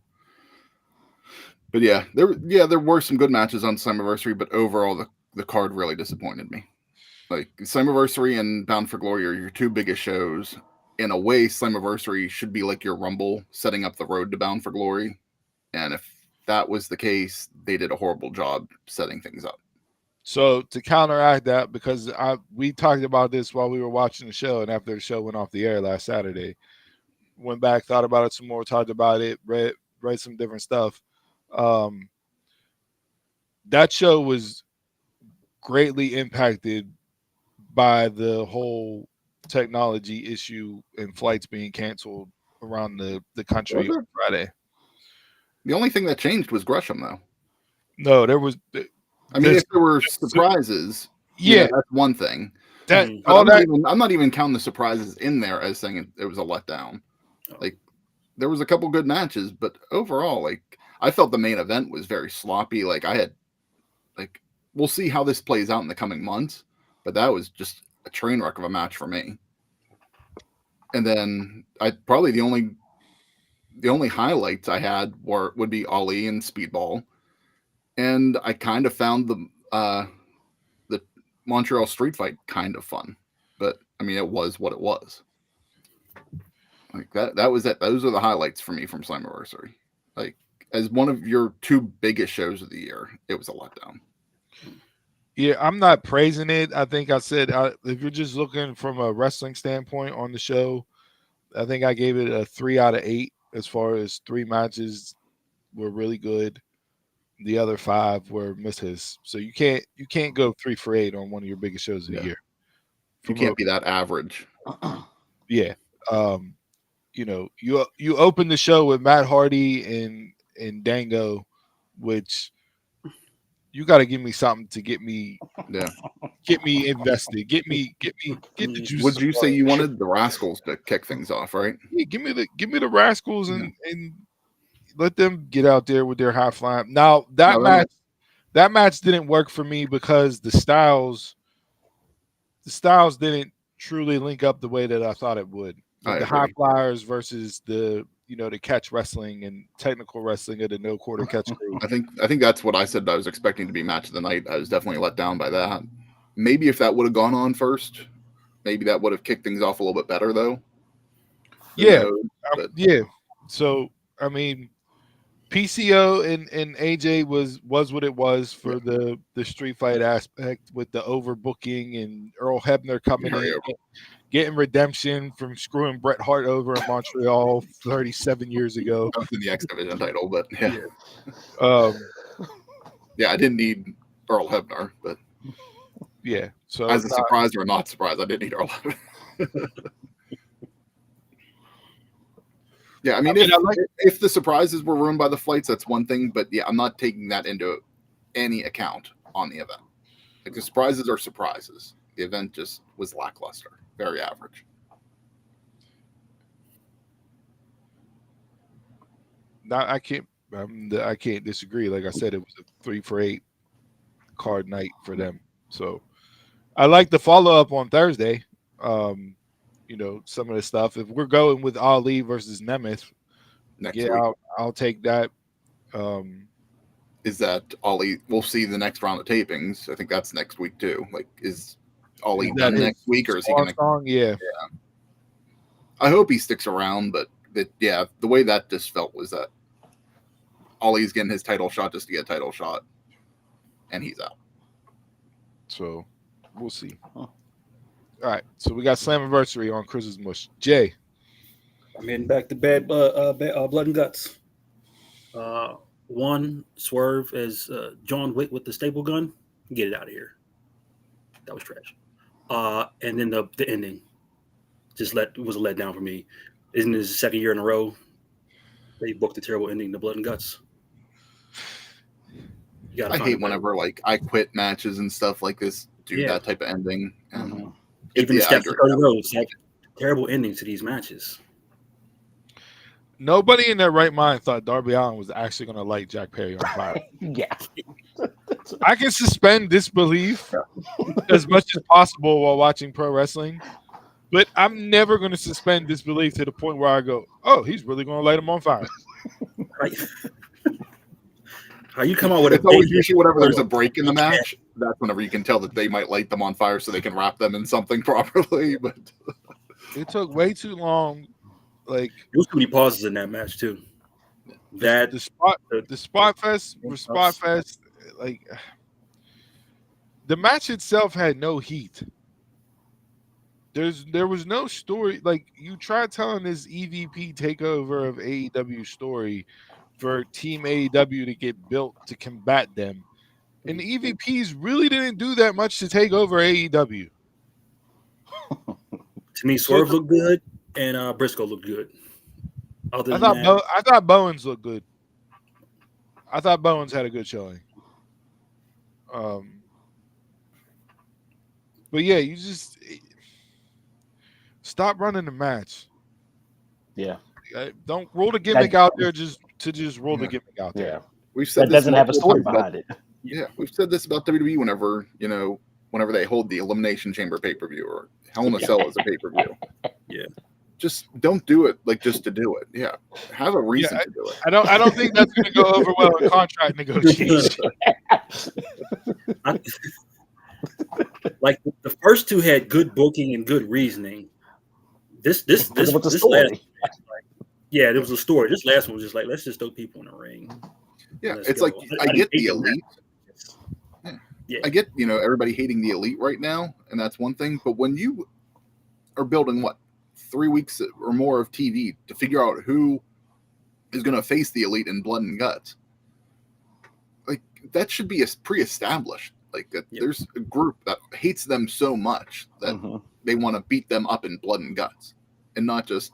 But there were some good matches on Slammiversary, but overall the card really disappointed me. Like Slammiversary and Bound for Glory are your 2 biggest shows. In a way, Slammiversary should be like your Rumble, setting up the road to Bound for Glory. And if that was the case, they did a horrible job setting things up. So to counteract that, because we talked about this while we were watching the show, and after the show went off the air last Saturday, went back, thought about it some more, talked about it, read some different stuff. That show was greatly impacted by the whole technology issue and flights being canceled around the country on Friday. The only thing that changed was Gresham, though. No, there was. I mean, if there were surprises, that's one thing. That Mhm. all that I'm not even counting the surprises in there as saying it was a letdown. Like there was a couple good matches, but overall, like I felt the main event was very sloppy. Like I had, like we'll see how this plays out in the coming months, but that was just a train wreck of a match for me. And then I probably the only highlights I had would be Ali and Speedball, and I kind of found the Montreal street fight kind of fun, but I mean it was what it was. Like that was it. Those are the highlights for me from Slammiversary. Like as one of your two biggest shows of the year, it was a letdown. Yeah, I'm not praising it. I think I said if you're just looking from a wrestling standpoint on the show, I think I gave it a 3 out of 8 as far as 3 matches were really good. The other 5 were misses. So you can't go 3 for 8 on one of your biggest shows of the year. You can't be that average. Yeah. You know, you open the show with Matt Hardy and Dango, which you got to give me something to get me invested. Get the juices. Would you say you wanted the Rascalz to kick things off, right? Yeah, give me the Rascalz and let them get out there with their high flying. Now that match didn't work for me because the styles didn't truly link up the way that I thought it would. With the high flyers versus the catch wrestling and technical wrestling of the no quarter catch crew. I think that's what I said I was expecting to be match of the night. I was definitely let down by that. Maybe if that would have gone on first, maybe that would have kicked things off a little bit better though. Yeah. Yeah. So I mean, PCO and AJ was what it was for the street fight aspect with the overbooking and Earl Hebner coming in, getting redemption from screwing Bret Hart over in Montreal 37 years ago. In the X Division title, but yeah. Yeah, I didn't need Earl Hebner, but yeah. So as a surprise or not surprise, I didn't need Earl Hebner. Yeah, I mean, if the surprises were ruined by the flights, that's one thing. But yeah, I'm not taking that into any account on the event. Like the surprises are surprises. The event just was lackluster, very average. I can't disagree. Like I said, it was a 3 for 8 card night for them. So I like the follow up on Thursday. Some of the stuff. If we're going with Ali versus Nemeth, next week. I'll take that. Is that Ali? We'll see the next round of tapings. I think that's next week too. Like, is Ali done next week, or is he going to? Yeah. I hope he sticks around, but the way that just felt was that Ali's getting his title shot just to get a title shot, and he's out. So we'll see. All right, so we got Slammiversary on Chris's Mush. Jay. I'm heading back to Blood and Guts. One, Swerve as John Wick with the staple gun. Get it out of here. That was trash. And then the ending was a letdown for me. Isn't this the second year in a row they booked a terrible ending to Blood and Guts? I hate whenever I quit matches and stuff like this do that type of ending. Even Steph Curry Rose, terrible endings to these matches. Nobody in their right mind thought Darby Allin was actually going to light Jack Perry on fire. Yeah. I can suspend disbelief as much as possible while watching pro wrestling, but I'm never going to suspend disbelief to the point where I go, oh, he's really going to light him on fire. Right. How you come out with it's always usually whenever there's a break in the match, that's whenever you can tell that they might light them on fire so they can wrap them in something properly. But it took way too long. Like there was too many pauses in that match too. That the spot fest, like the match itself had no heat. There was no story. Like you tried telling this EVP takeover of AEW story for Team AEW to get built to combat them. And the EVPs really didn't do that much to take over AEW. To me, Swerve looked good and Briscoe looked good. I thought Bowens looked good. I thought Bowens had a good showing. But But yeah, you just stop running the match. Yeah. Don't roll the gimmick out there just roll the gimmick out there. Yeah. We've said That this doesn't have a story multiple times behind it. Yeah, we've said this about WWE whenever they hold the Elimination Chamber pay-per-view or Hell in a Cell as a pay-per-view. Yeah. Just don't do it just to do it. Yeah. Have a reason to do it. I don't think that's going to go over well in contract negotiations. Like the first two had good booking and good reasoning. This last yeah, there was a story. This last one was just like, let's just throw people in the ring. Yeah, it's like I get the Elite. Yeah. I get everybody hating the Elite right now, and that's one thing. But when you are building 3 weeks or more of TV to figure out who is going to face the Elite in Blood and Guts, like that should be pre-established. Like that, there's a group that hates them so much that they want to beat them up in Blood and Guts, and not just,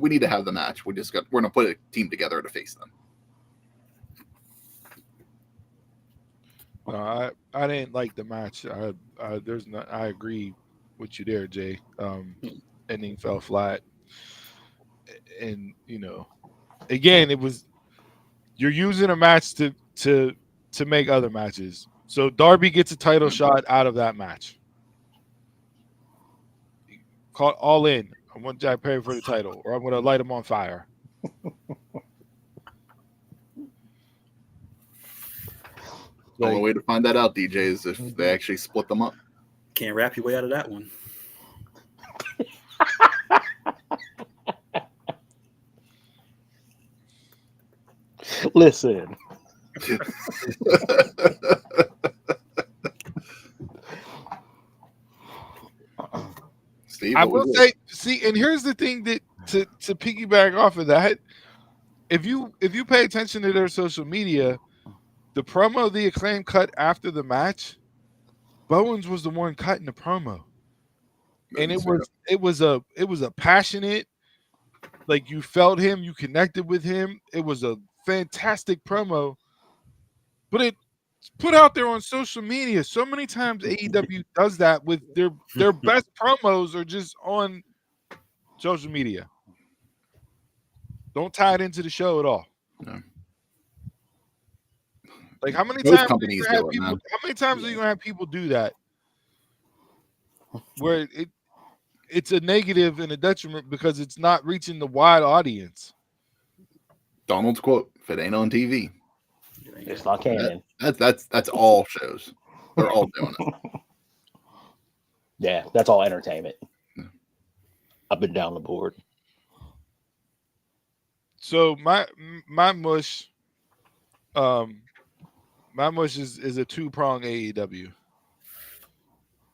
we need to have the match. We're going to put a team together to face them. I didn't like the match. I agree with you there, Jay. Ending fell flat, and again, it was you're using a match to make other matches. So Darby gets a title shot out of that match. Caught All In. I want Jack Perry for the title, or I'm going to light him on fire. The only way to find that out, DJ, is if they actually split them up. Can't rap your way out of that one. Listen. Steve, I will say, and here's the thing that to piggyback off of that, if you pay attention to their social media, the promo the Acclaim cut after the match, Bowens was the one cutting the promo, and it was a passionate, like you felt him, you connected with him. It was a fantastic promo, but it put out there on social media. So many times AEW does that with their best promos are just on social media. Don't tie it into the show at all. No. Like how many Most times companies do it, man. how many times are you gonna have people do that? Where it's a negative and a detriment because it's not reaching the wide audience. Donald's quote: "If it ain't on TV, it's not canon." That's all shows. They're all doing it. Yeah, that's all entertainment. Up and down the board. So my mush, is a two-prong AEW.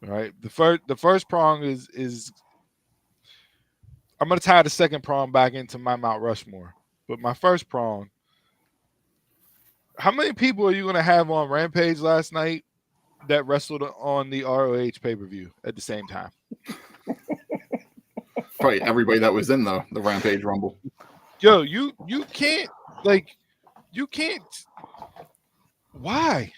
All right, the first prong is I'm gonna tie the second prong back into my Mount Rushmore, but my first prong. How many people are you gonna have on Rampage last night that wrestled on the ROH pay-per-view at the same time? Probably everybody that was in the Rampage Rumble. Yo, you can't why?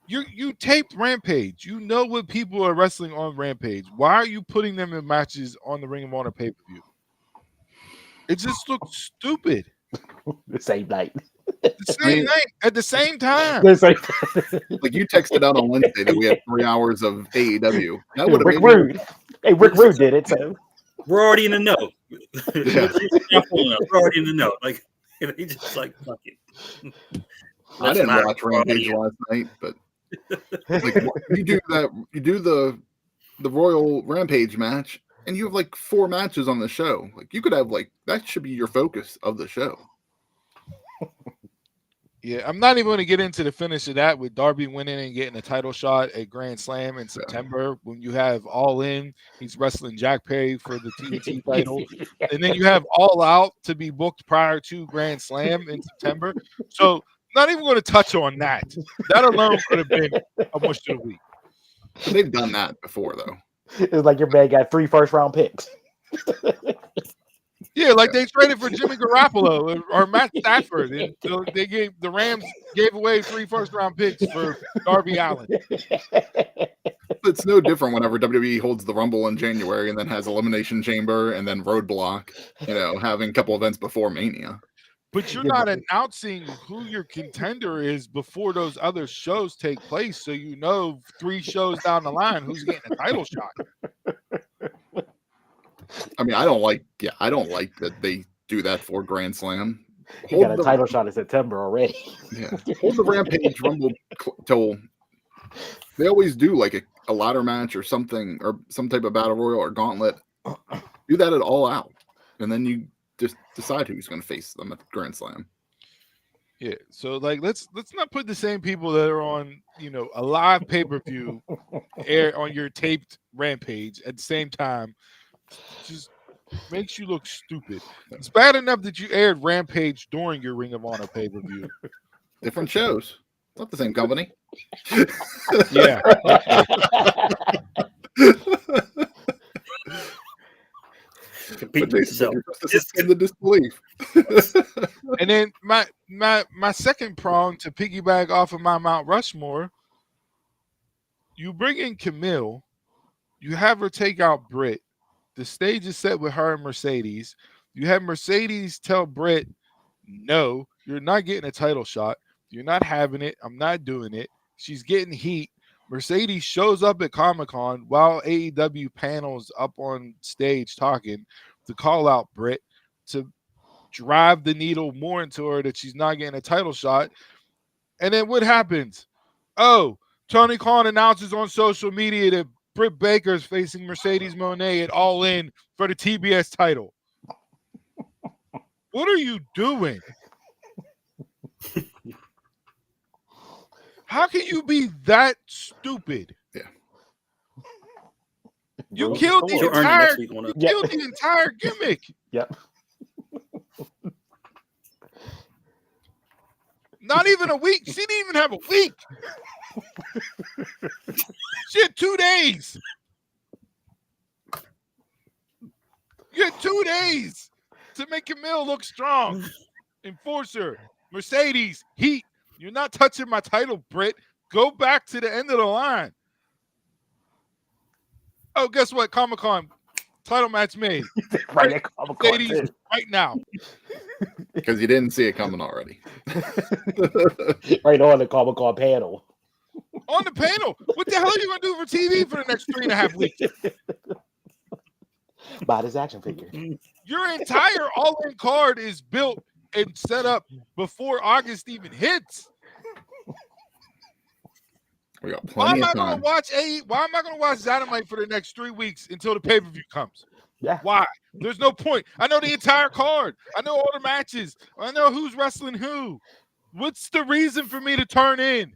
You taped Rampage. You know what people are wrestling on Rampage. Why are you putting them in matches on the Ring of Honor pay-per-view? It just looks stupid. The same night. The same night at the same time. Like you texted out on Wednesday that we had 3 hours of AEW. That would have Rick Rude. Hey, Rick Rude did it, so we're already in the know. Yeah. We're already in the know. Like they just like fuck it. I didn't watch Rampage last night, but like you do the Royal Rampage match, and you have like 4 matches on the show. Like you could have that should be your focus of the show. Yeah, I'm not even going to get into the finish of that with Darby winning and getting a title shot at Grand Slam in September when you have All In. He's wrestling Jack Perry for the TNT title. And then you have All Out to be booked prior to Grand Slam in September. So not even going to touch on that. That alone could have been a much to the week. They've done that before, though. It's like your man got 3 first-round picks. Yeah, like they traded for Jimmy Garoppolo or Matt Stafford. And so the Rams gave away 3 first-round picks for Darby Allin. But it's no different whenever WWE holds the Rumble in January and then has Elimination Chamber and then Roadblock, having a couple events before Mania. But you're not announcing who your contender is before those other shows take place, so 3 shows down the line who's getting a title shot. I mean, I don't like that they do that for Grand Slam. He got a title shot in September already. Yeah, hold the Rampage Rumble till they always do like a ladder match or something, or some type of battle royal or gauntlet. Do that at All Out, and then you just decide who's going to face them at the Grand Slam. Yeah, so let's not put the same people that are on a live pay-per-view air on your taped Rampage at the same time. Just makes you look stupid. It's bad enough that you aired Rampage during your Ring of Honor pay-per-view. Different shows, not the same company. Yeah. Compete with yourself. The disbelief. And then my second prong to piggyback off of my Mount Rushmore, you bring in Kamille, you have her take out Britt. The stage is set with her and Mercedes. You have Mercedes tell Britt, no, you're not getting a title shot. You're not having it. I'm not doing it. She's getting heat. Mercedes shows up at Comic-Con while AEW panels up on stage talking to call out Britt, to drive the needle more into her that she's not getting a title shot. And then what happens? Oh, Tony Khan announces on social media that Britt Baker's facing Mercedes Moné at All In for the TBS title. What are you doing? How can you be that stupid? Yeah. You killed the entire gimmick. Yep. Not even a week. She didn't even have a week. She had 2 days. You had 2 days to make Kamille look strong. Enforce her. Mercedes, heat. You're not touching my title, Britt. Go back to the end of the line. Oh, guess what? Comic-Con title match made. Right at Comic-Con. Mercedes, right now. Because you didn't see it coming already. Right on the Comic-Con panel. On the panel. What the hell are you going to do for TV for the next 3.5 weeks? Buy this action figure. Your entire all-in card is built and set up before August even hits. We got Why plenty am I of going time. to watch Why am I going to watch Dynamite for the next 3 weeks until the pay-per-view comes? Yeah. Why? There's no point. I know the entire card. I know all the matches. I know who's wrestling who. What's the reason for me to turn in?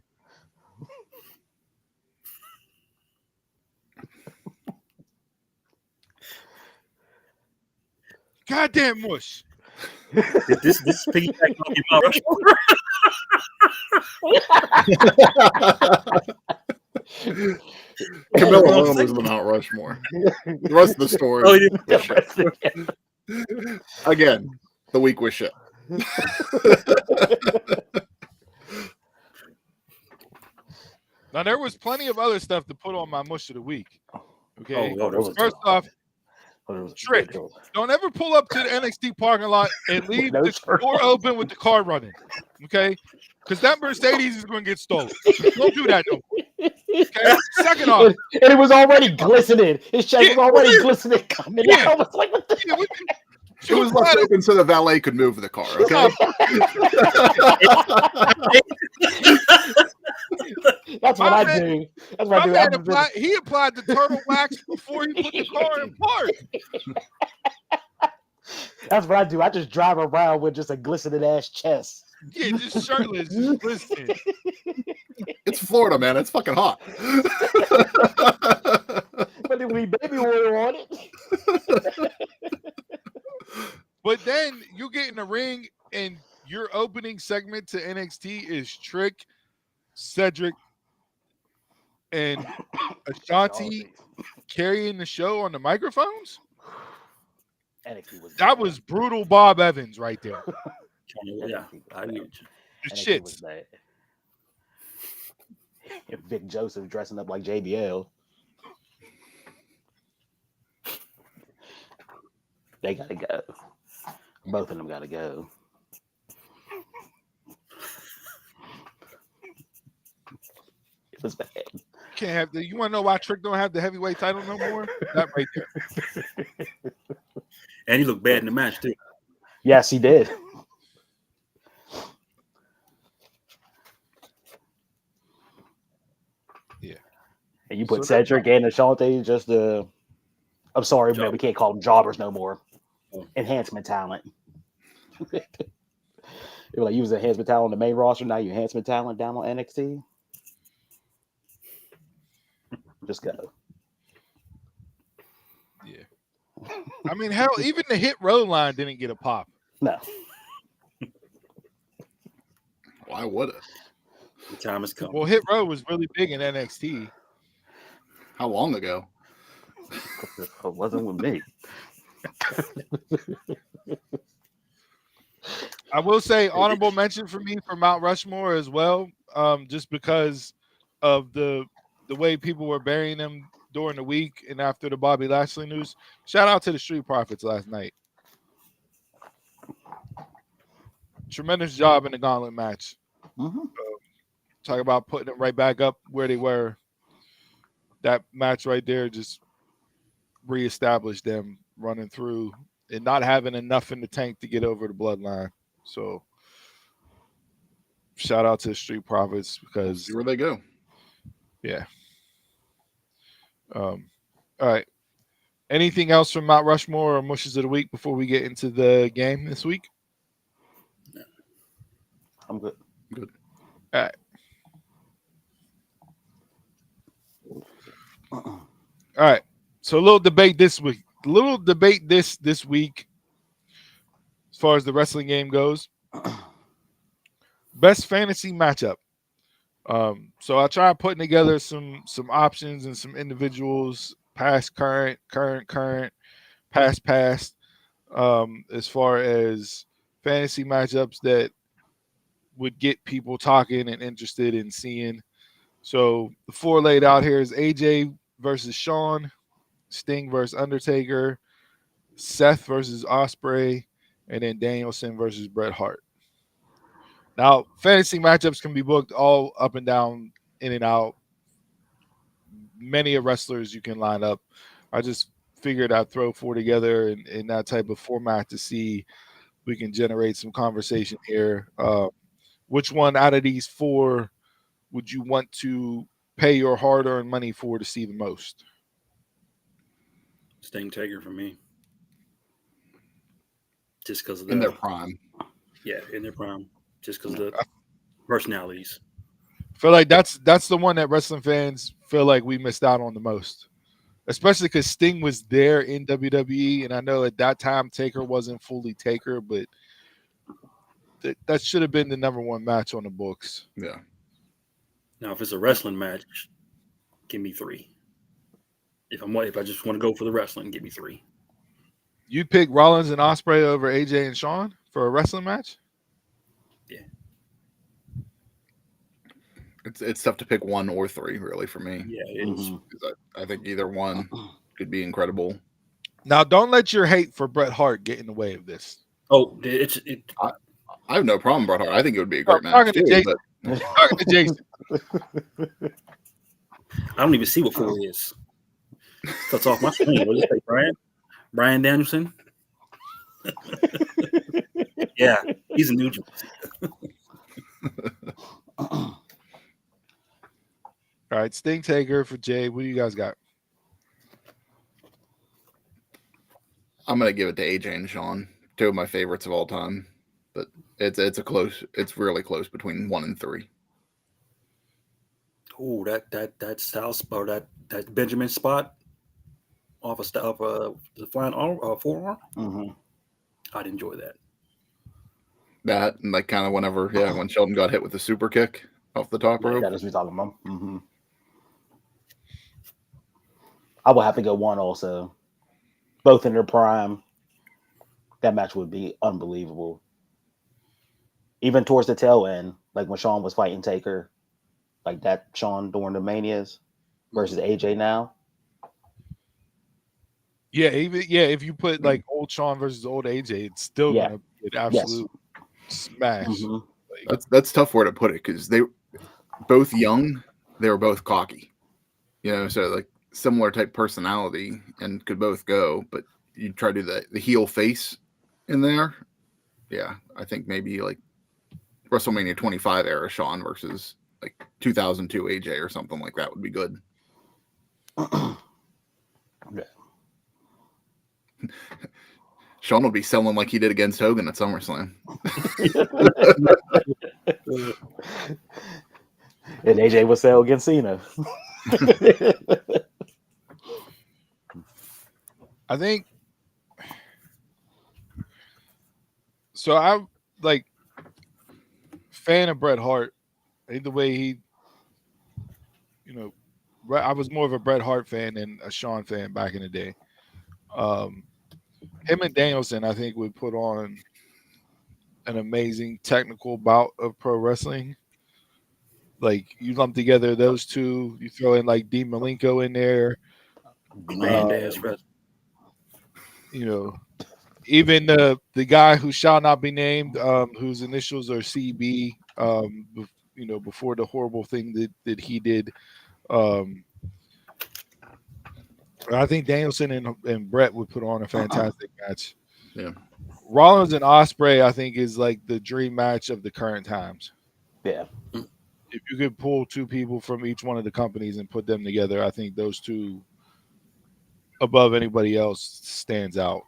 Goddamn mush. This piggyback on your Mount Rushmore. Kamille alone was the Mount Rushmore. The rest of the story. Oh, yeah. Again, the week was shit. Now, there was plenty of other stuff to put on my mush of the week. Okay. First off, trick. Don't ever pull up to the NXT parking lot and leave the door open with the car running. Okay? Because that Mercedes is going to get stolen. Don't do that no more. Okay? Second off. And it was already glistening. His chest was already glistening coming out. I was like, what the It was left open so the valet could move the car, okay? That's what I do. That's what I do. He applied the turtle wax before he put the car in park. That's what I do. I just drive around with just a glistening ass chest. Yeah, just shirtless, just glistening. It's Florida, man. It's fucking hot. But then we baby oil on it. But then you get in the ring and your opening segment to NXT is Trick, Cedric, and Ashanti carrying the show on the microphones. That was brutal Bob Evans right there. Yeah, I knew. The shits. Vic Joseph dressing up like JBL. They gotta go. Both of them gotta go. It was bad. Can't have the. You want to know why Trick don't have the heavyweight title no more? That right there. And he looked bad in the match too. Yes, he did. Yeah. And you put Cedric and Ashante just the. I'm sorry, man. We can't call them jobbers no more. Enhancement talent. It was like you was enhancement talent on the main roster. Now you enhancement talent down on NXT. Just go. Yeah. I mean, hell, even the Hit Row line didn't get a pop. No. Why would it? The time has come. Well, Hit Row was really big in NXT. How long ago? It wasn't with me. I will say honorable mention for me for Mount Rushmore as well, just because of the way people were burying them during the week and after the Bobby Lashley news. Shout out to the Street Profits last night. Tremendous job in the gauntlet match. Mm-hmm. Talk about putting them right back up where they were. That match right there just reestablished them running through and not having enough in the tank to get over the bloodline. So shout out to the Street Profits because See where they go. Yeah. All right. Anything else from Mount Rushmore or Mushes of the Week before we get into the game this week? I'm good. Good. All right. All right. So a little debate this week. This week as far as the wrestling game goes. Best fantasy matchup. So I tried putting together some options and some individuals, past, current, past, as far as fantasy matchups that would get people talking and interested in seeing. So the four laid out here is AJ versus Shawn, Sting versus Undertaker, Seth versus Ospreay, and then Danielson versus Bret Hart. Now, fantasy matchups can be booked all up and down, in and out. Many of wrestlers you can line up. I just figured I'd throw four together in that type of format to see we can generate some conversation here. Which one out of these four would you want to pay your hard-earned money for to see the most? Sting Taker for me. Just because of In their prime. Yeah, in their prime. Just because of the personalities. I feel like that's the one that wrestling fans feel like we missed out on the most. Especially because Sting was there in WWE, and I know at that time Taker wasn't fully Taker, but that should have been the number one match on the books. Yeah. Now, if it's a wrestling match, give me 3. If I just want to go for the wrestling, give me 3. You'd pick Rollins and Ospreay over AJ and Shawn for a wrestling match? Yeah. It's tough to pick 1 or 3, really, for me. Yeah, it is. I think either one could be incredible. Now, don't let your hate for Bret Hart get in the way of this. Oh, I have no problem, Bret Hart. I think it would be a great match. Talking to Too, Jason. but Talking to Jason. I don't even see what 4 is. Cuts off my screen. What do you say, Brian Danielson? Yeah, he's a new Jersey. All right, Sting Taker for Jay. What do you guys got? I'm gonna give it to AJ and Shawn, 2 of my favorites of all time. But it's really close between 1 and 3. Oh, that South spot, that Benjamin spot off the flying forearm. Mm-hmm. I'd enjoy that. That and like kind of when Sheldon got hit with the super kick off the top rope. That is what we're talking about. Mm-hmm. I will have to go 1 also. Both in their prime. That match would be unbelievable. Even towards the tail end, like when Shawn was fighting Taker, like that Shawn during the Manias versus AJ now. Yeah, if you put like old Sean versus old AJ, it's still gonna be an absolute smash. Mhm. Like, That's tough word to put it because they both young, they were both cocky. So like similar type personality and could both go, but you try to do the heel face in there. Yeah, I think maybe like WrestleMania 25 era Sean versus like 2002 AJ or something like that would be good. Sean will be selling like he did against Hogan at SummerSlam. And AJ will sell against Cena. I think so. I'm like fan of Bret Hart. I think the way he, I was more of a Bret Hart fan than a Sean fan back in the day. Him and Danielson, I think, would put on an amazing technical bout of pro wrestling. Like you lump together those two, you throw in like Dean Malenko in there. Even the guy who shall not be named, whose initials are CB. Before the horrible thing that he did. I think Danielson and Brett would put on a fantastic match. Yeah. Rollins and Ospreay, I think, is like the dream match of the current times. Yeah. If you could pull two people from each one of the companies and put them together, I think those two, above anybody else, stands out.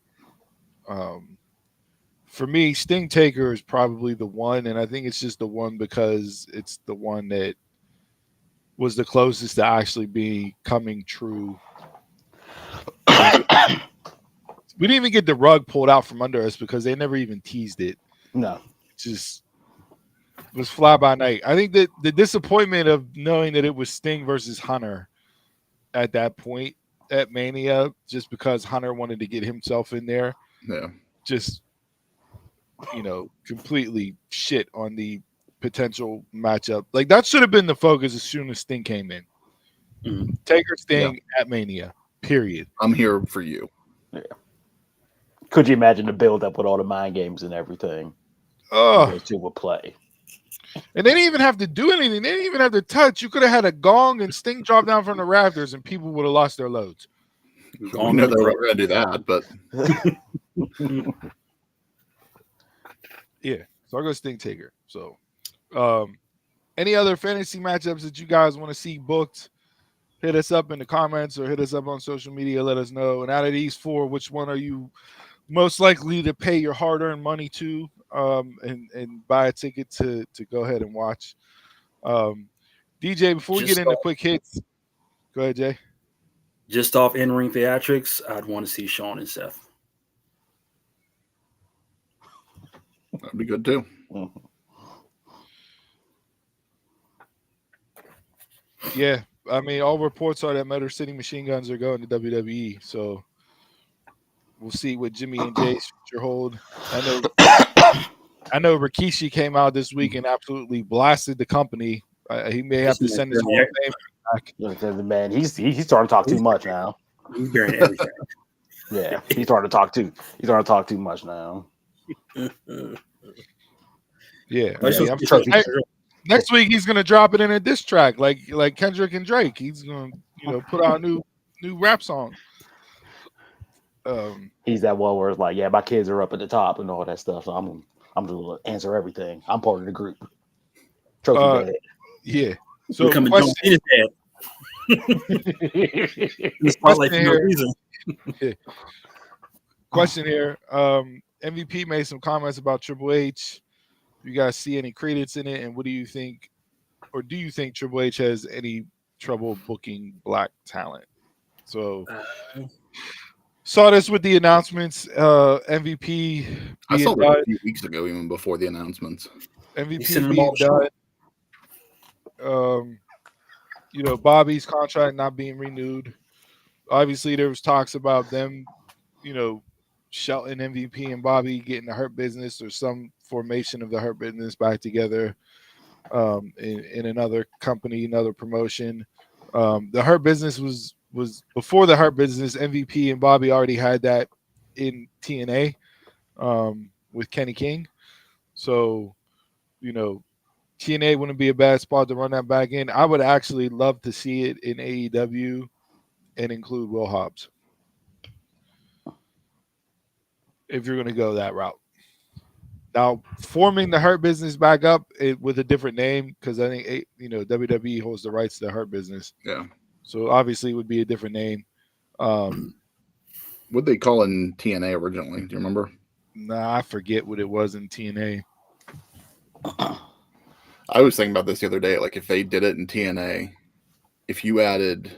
For me, Sting Taker is probably the one, and I think it's just the one because it's the one that was the closest to actually becoming true. We didn't even get the rug pulled out from under us because they never even teased it. No. It just was fly by night. I think that the disappointment of knowing that it was Sting versus Hunter at that point at Mania, just because Hunter wanted to get himself in there, just completely shit on the potential matchup. Like that should have been the focus as soon as Sting came in. Taker Sting at Mania. Period. I'm here for you. Yeah. Could you imagine the build up with all the mind games and everything? Oh, two would play. And they didn't even have to do anything. They didn't even have to touch. You could have had a gong and Sting drop down from the rafters, and people would have lost their loads. We know they were going to do that, but yeah. So I'll go Sting Taker. So, any other fantasy matchups that you guys want to see booked? Hit us up in the comments or hit us up on social media. Let us know. And out of these four, which one are you most likely to pay your hard-earned money to and buy a ticket to go ahead and watch? DJ, before we get into quick hits, go ahead, Jay. Just off in-ring theatrics, I'd want to see Sean and Seth. That'd be good too. Yeah. I mean, all reports are that Motor City Machine Guns are going to WWE, so we'll see what Jimmy and Jay's future hold. I know Rikishi came out this week and absolutely blasted the company. He may have to send his whole name back. Man, he's starting to talk too much now. He's bearing everything. Yeah, he's starting to talk too too much now. Yeah. Next week he's gonna drop it in a diss track like Kendrick and Drake. He's gonna put out a new rap song. He's that one where it's like, yeah, my kids are up at the top and all that stuff. So I'm gonna answer everything. I'm part of the group. Trophy dad. Yeah. So question here. MVP made some comments about Triple H. You guys see any credence in it, and what do you think, or do you think Triple H has any trouble booking black talent? So saw this with the announcements. MVP. I saw that a few weeks ago, even before the announcements. MVP being done. Bobby's contract not being renewed. Obviously, there was talks about them, Shelton, MVP, and Bobby getting the Hurt Business or some formation of the Hurt Business back together in another company, another promotion. The Hurt Business was was before the Hurt Business. MVP and Bobby already had that in TNA with Kenny King. So, TNA wouldn't be a bad spot to run that back in. I would actually love to see it in AEW and include Will Hobbs if you're going to go that route. Now, forming the Hurt Business back up with a different name, because I think WWE holds the rights to the Hurt Business. Yeah. So obviously, it would be a different name. What they call in TNA originally? Do you remember? Nah, I forget what it was in TNA. I was thinking about this the other day. Like, if they did it in TNA, if you added,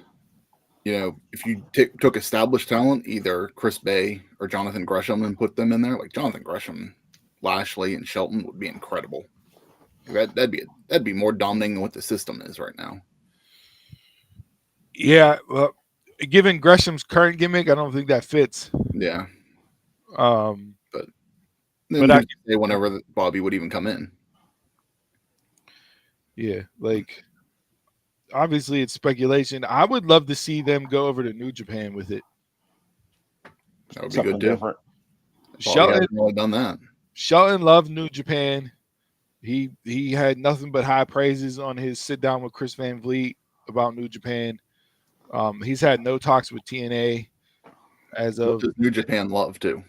if you took established talent, either Chris Bay or Jonathan Gresham, and put them in there, like Jonathan Gresham, Lashley, and Shelton would be incredible. That'd be more dominating than what the system is right now. Yeah, well, given Gresham's current gimmick, I don't think that fits. Yeah. But I could say whenever Bobby would even come in. Yeah, like obviously it's speculation. I would love to see them go over to New Japan with it. That would be good too. Different. Shelton hasn't really done that. Shelton loved New Japan. He had nothing but high praises on his sit down with Chris Van Vliet about New Japan. He's had no talks with TNA as of New Japan love too.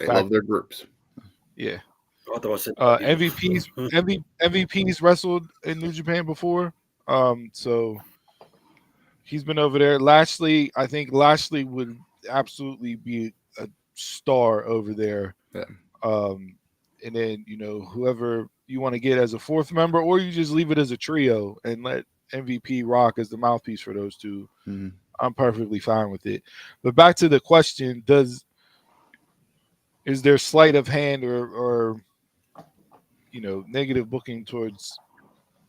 They love their groups. Yeah. MVPs MVP's wrestled in New Japan before. So he's been over there. Lashley, I think Lashley would absolutely be a star over there. Yeah. And then, whoever you want to get as a fourth member, or you just leave it as a trio and let MVP rock as the mouthpiece for those two. Mm-hmm. I'm perfectly fine with it. But back to the question, is there sleight of hand or negative booking towards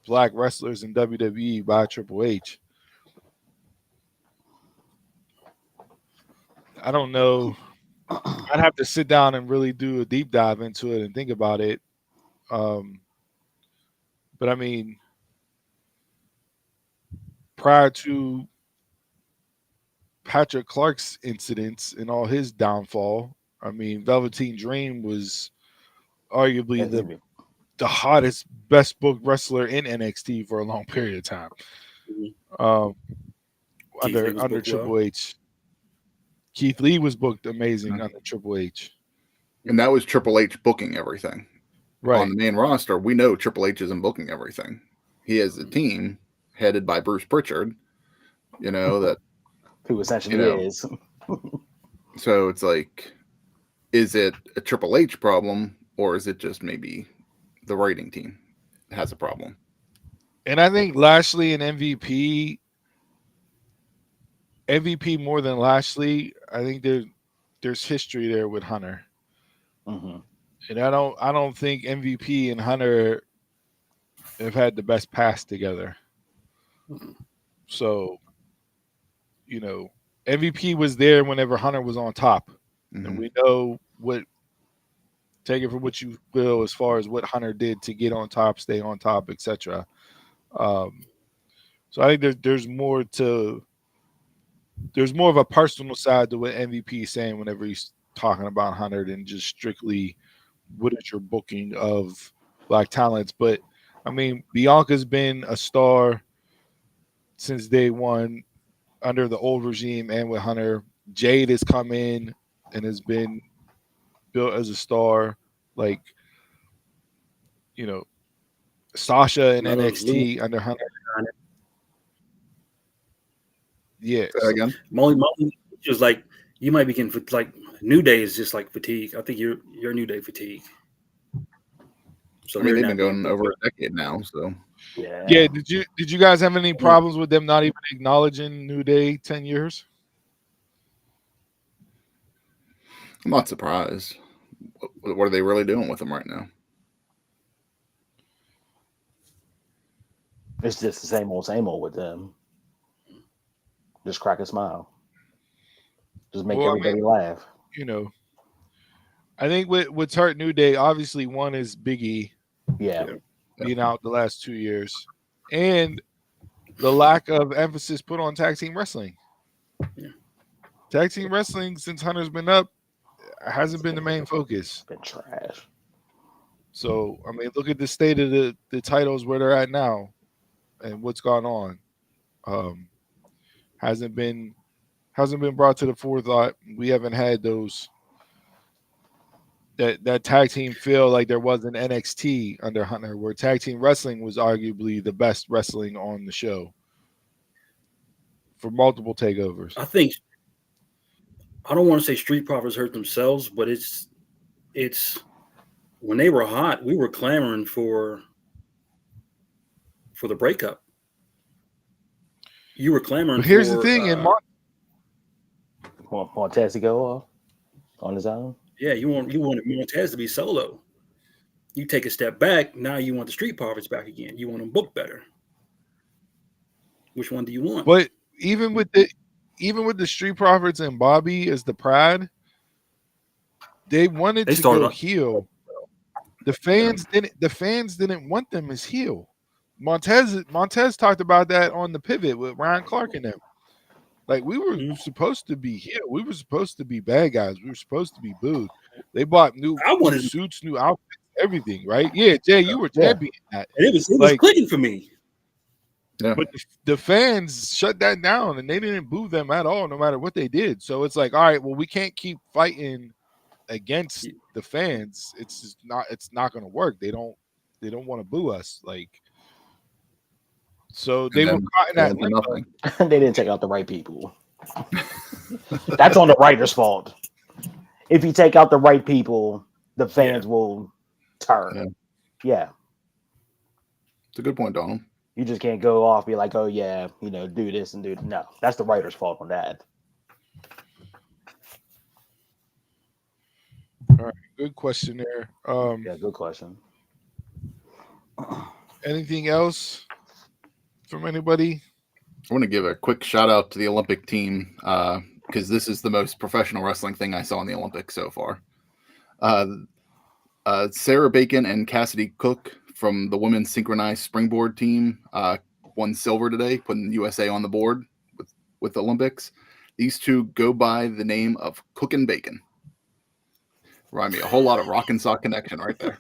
black wrestlers in WWE by Triple H? I don't know. I'd have to sit down and really do a deep dive into it and think about it. But I mean, prior to Patrick Clark's incidents and all his downfall, I mean, Velveteen Dream was arguably the hottest, best booked wrestler in NXT for a long period of time. Under Triple H. Keith Lee was booked amazing under Triple H. And that was Triple H booking everything. Right. On the main roster, we know Triple H isn't booking everything. He has a team headed by Bruce Pritchard, that who essentially is. So it's like, is it a Triple H problem, or is it just maybe the writing team has a problem? And I think Lashley and MVP more than Lashley, I think there's history there with Hunter. Mm-hmm. And I don't think MVP and Hunter have had the best pass together. So, MVP was there whenever Hunter was on top. Mm-hmm. And we know take it for what you will as far as what Hunter did to get on top, stay on top, etc. So I think there's more of a personal side to what MVP is saying whenever he's talking about Hunter than just strictly what is your booking of black talents. But I mean, Bianca's been a star since day one under the old regime and with Hunter. Jade has come in and has been built as a star. Like, Sasha in NXT under Hunter. Yeah. Again, Molly just like you might be getting like New Day is just like fatigue. I think you're New Day fatigue. So I mean, they've been going over a decade now. So yeah. Did you guys have any problems with them not even acknowledging New Day 10 years? I'm not surprised. What are they really doing with them right now? It's just the same old with them. Just crack a smile. Just make everybody laugh. I think what's hurt New Day, obviously, one is Big E. Yeah. Being out the last 2 years. And the lack of emphasis put on tag team wrestling. Yeah. Tag team wrestling since Hunter's been up hasn't been the main focus. Been trash. So I mean, look at the state of the titles where they're at now, and what's gone on. Hasn't been brought to the forethought. We haven't had those that tag team feel like there was in NXT under Hunter, where tag team wrestling was arguably the best wrestling on the show for multiple takeovers. I think I don't want to say Street Profits hurt themselves, but it's when they were hot, we were clamoring for the breakup. You were clamoring. But here's for, the thing, in Montez to go off on his own. Yeah, you wanted Montez to be solo. You take a step back, now you want the Street Profits back again. You want them booked better. Which one do you want? But even with the Street Profits and Bobby as the Pride, they wanted to go heel. The fans didn't want them as heel. Montez talked about that on the Pivot with Ryan Clark and them. Like, we were supposed to be heel. We were supposed to be bad guys. We were supposed to be booed. They bought new suits, new outfits, everything, right? Yeah, Jay, you were championing that. And it was clicking for me. Yeah. But the fans shut that down, and they didn't boo them at all, no matter what they did. So it's like, all right, well, we can't keep fighting against the fans. It's not going to work. They don't want to boo us. Like, so they were caught in that nothing. They didn't take out the right people. That's on the writer's fault. If you take out the right people, the fans will turn. Yeah. It's a good point, Donald. You just can't go off, be like, oh yeah, do this and do that. No, that's the writer's fault on that. All right, good question there. Yeah, good question. Anything else from anybody? I want to give a quick shout out to the Olympic team because this is the most professional wrestling thing I saw in the Olympics so far. Sarah Bacon and Cassidy Cook from the women's synchronized springboard team won silver today, putting USA on the board with the Olympics. These two go by the name of Cook and Bacon. Remind me a whole lot of Rock and Sock Connection right there.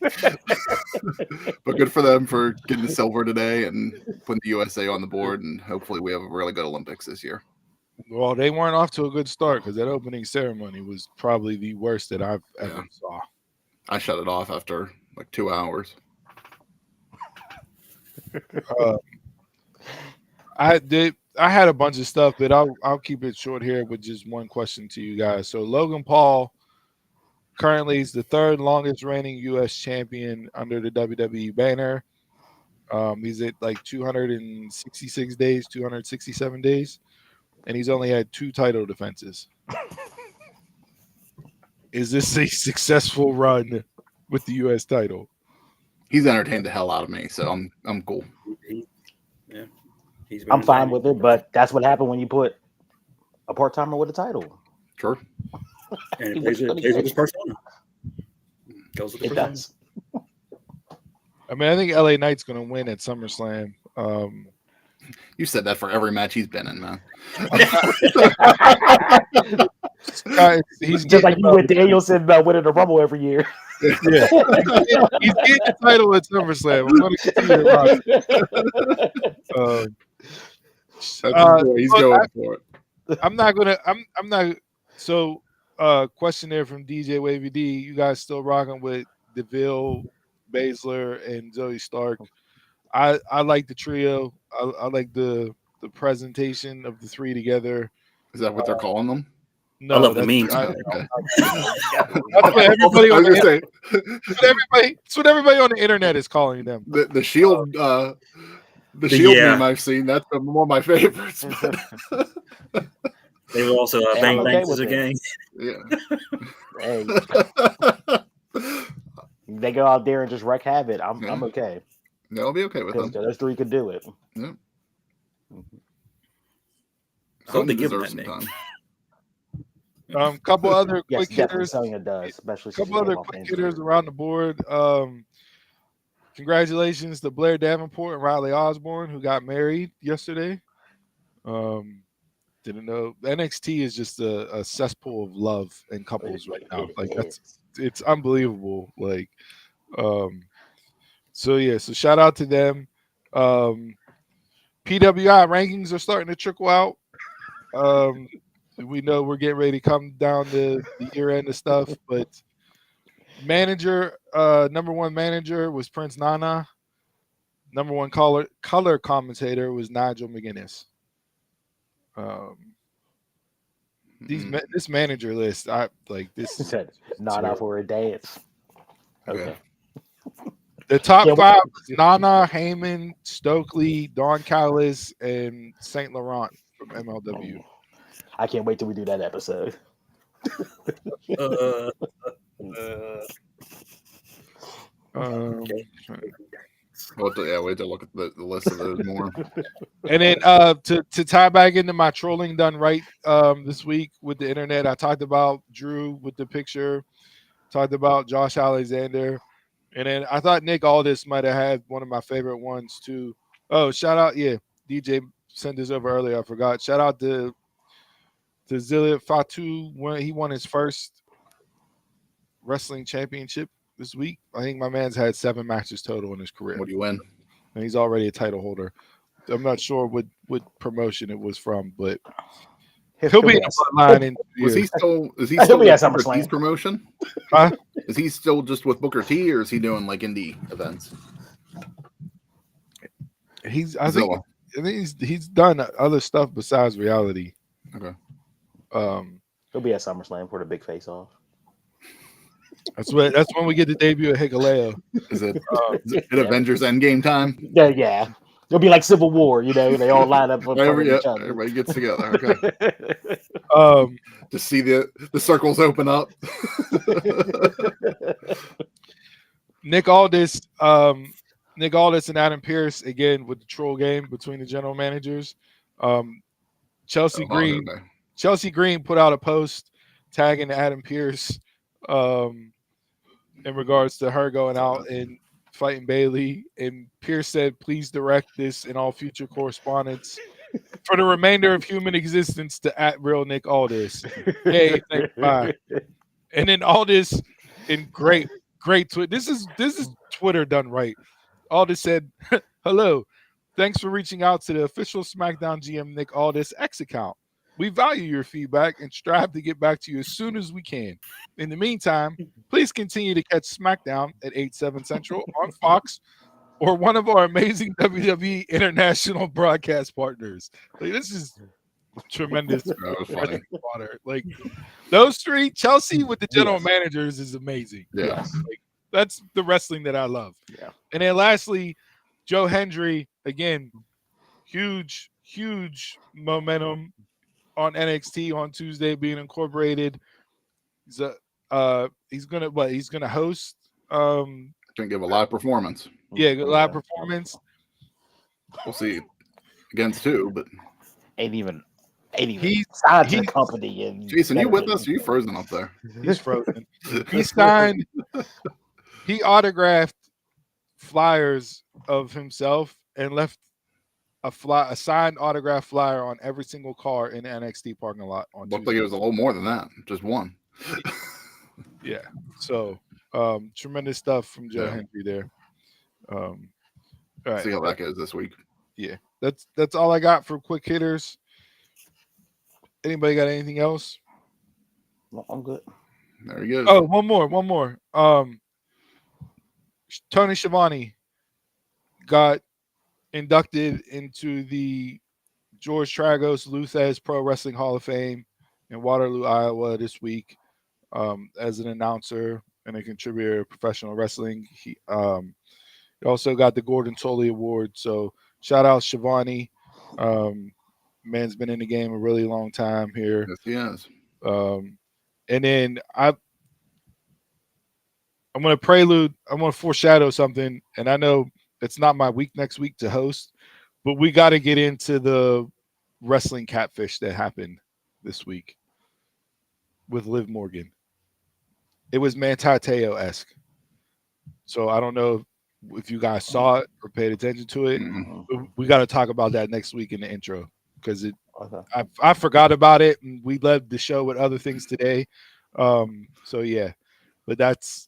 But good for them for getting the silver today and putting the USA on the board, and hopefully we have a really good Olympics this year. Well, they weren't off to a good start because that opening ceremony was probably the worst that I've ever saw. I shut it off after like 2 hours. I had a bunch of stuff, but I'll keep it short here with just one question to you guys. So Logan Paul currently is the third longest reigning U.S. champion under the WWE banner. He's at like 266 days, 267 days, and he's only had 2 title defenses. Is this a successful run with the U.S. title? He's entertained the hell out of me, so I'm cool. Yeah, I'm fine with it, but that's what happened when you put a part-timer with a title. Sure. And it plays with his persona. Goes with the persona. Does. I mean, I think LA Knight's going to win at SummerSlam. You said that for every match he's been in, man. He's just like you with Danielson about winning the Rumble every year. Yeah, he's getting the title at SummerSlam. He's going for it. I'm not. So, question there from DJ Wavy D. You guys still rocking with DeVille, Baszler, and Zoe Stark? I like the trio. I like the presentation of the three together. Is that what they're calling them? No, I love the memes. That's what everybody on the internet is calling them. The Shield, the Shield meme I've seen. That's one of my favorites. They were also Bang Bangs as a gang. Yeah. Hey. They go out there and just wreak havoc. I'm okay. Yeah, I'll be okay with them. Those three could do it. Yeah. I hope they give them that name. Couple other quick hitters. Sonya does, especially. Couple other quick hitters around the board. Congratulations to Blair Davenport and Riley Osborne, who got married yesterday. To Didn't know NXT is just a cesspool of love and couples right now. Like it's unbelievable. Like, so shout out to them. PWI rankings are starting to trickle out. We know we're getting ready to come down to the year end of stuff, but number one manager was Prince Nana. Number one color commentator was Nigel McGuinness. This manager list, I like this. Said Nana for a dance. Okay. The top five was Nana, Heyman, Stokely, Don Callis, and Saint Laurent from MLW. I can't wait till we do that episode. Wait to look at the list of those more. And then to tie back into my trolling done right this week with the internet, I talked about Drew with the picture, talked about Josh Alexander, and then I thought Nick Aldis might have had one of my favorite ones too. Oh, shout out, DJ sent this over earlier. I forgot. Shout out to Zilia Fatu when he won his first wrestling championship this week. I think my man's had 7 matches total in his career. What do you win? And he's already a title holder. I'm not sure what promotion it was from, but he'll be in the line in 2 years. Is he still with Booker T's promotion? Huh? Is he still just with Booker T, or is he doing like indie events? I think he's done other stuff besides reality. Okay. He'll be at SummerSlam for the big face off. That's when we get the debut of Hikuleo. Is it Avengers Endgame time? Yeah. It'll be like Civil War, they all line up for each other. Everybody gets together. Okay. To see the circles open up. Nick Aldis and Adam Pearce again with the troll game between the general managers. Chelsea Green put out a post tagging Adam Pearce in regards to her going out and fighting Bailey, and Pierce said, "Please direct this and all future correspondence for the remainder of human existence to @RealNick Aldis." Hey, bye. And then Aldis in great tweet. This is Twitter done right. Aldis said, "Hello, thanks for reaching out to the official SmackDown GM Nick Aldis X account. We value your feedback and strive to get back to you as soon as we can. In the meantime, please continue to catch SmackDown at 8/7 Central on Fox or one of our amazing WWE international broadcast partners." Like, this is tremendous. That was funny. Like those three, Chelsea with the general managers is amazing. Yeah. Like, that's the wrestling that I love. Yeah. And then lastly, Joe Hendry, again, huge momentum on NXT on Tuesday being incorporated. He's gonna host. Can give a live performance. Yeah, live performance. We'll see against who, but ain't even signed to the company. And Jason, you with us? Are you frozen up there? He's frozen. He signed. He autographed flyers of himself and left a signed autograph flyer on every single car in the NXT parking lot. Looked like it was a little more than that, just one. Yeah. So tremendous stuff from Joe Hendry there. All right. See how that goes this week. Yeah, that's all I got for quick hitters. Anybody got anything else? No, I'm good. There you go. Oh, one more. Tony Schiavone got inducted into the George Tragos Luthez Pro Wrestling Hall of Fame in Waterloo, Iowa this week as an announcer and a contributor to professional wrestling. He also got the Gordon Tolley Award. So shout out Schiavone. Man's been in the game a really long time here. Yes, he has. And then I'm going to foreshadow something. And I know it's not my week next week to host, but we got to get into the wrestling catfish that happened this week with Liv Morgan. It was Manti Te'o-esque. So I don't know if you guys saw it or paid attention to it. Mm-hmm. But we got to talk about that next week in the intro because Okay. I forgot about it, and we led the show with other things today. So yeah, but that's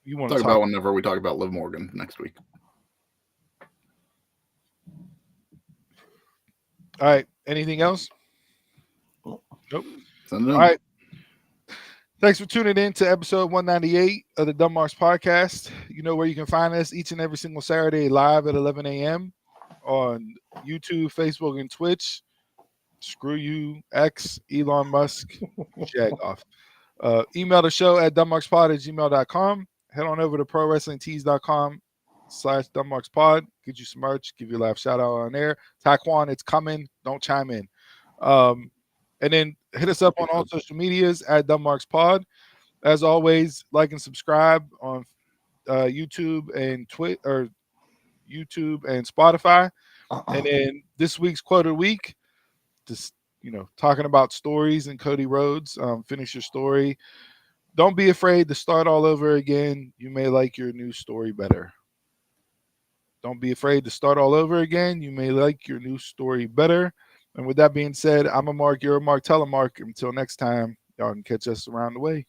you want to Talk about whenever we talk about Liv Morgan next week. All right. Anything else? Nope. Send it All in. right. Thanks for tuning in to episode 198 of the Dumb Marks podcast. You know where you can find us each and every single Saturday live at 11 a.m. on YouTube, Facebook, and Twitch. Screw you, X, Elon Musk, jag off. Email the show at dumbmarkspod@gmail.com. Head on over to prowrestlingtees.com/dumbmarkspod. Get you some merch. Give you a live shout out on there. Taekwon, it's coming. Don't chime in. And then hit us up on all social medias at dumbmarkspod. As always, like and subscribe on YouTube and YouTube and Spotify. And then this week's quote of the week, just talking about stories and Cody Rhodes. Finish your story. Don't be afraid to start all over again. You may like your new story better. Don't be afraid to start all over again. You may like your new story better. And with that being said, I'm a Mark, you're a Mark, tell a Mark. Until next time, y'all can catch us around the way.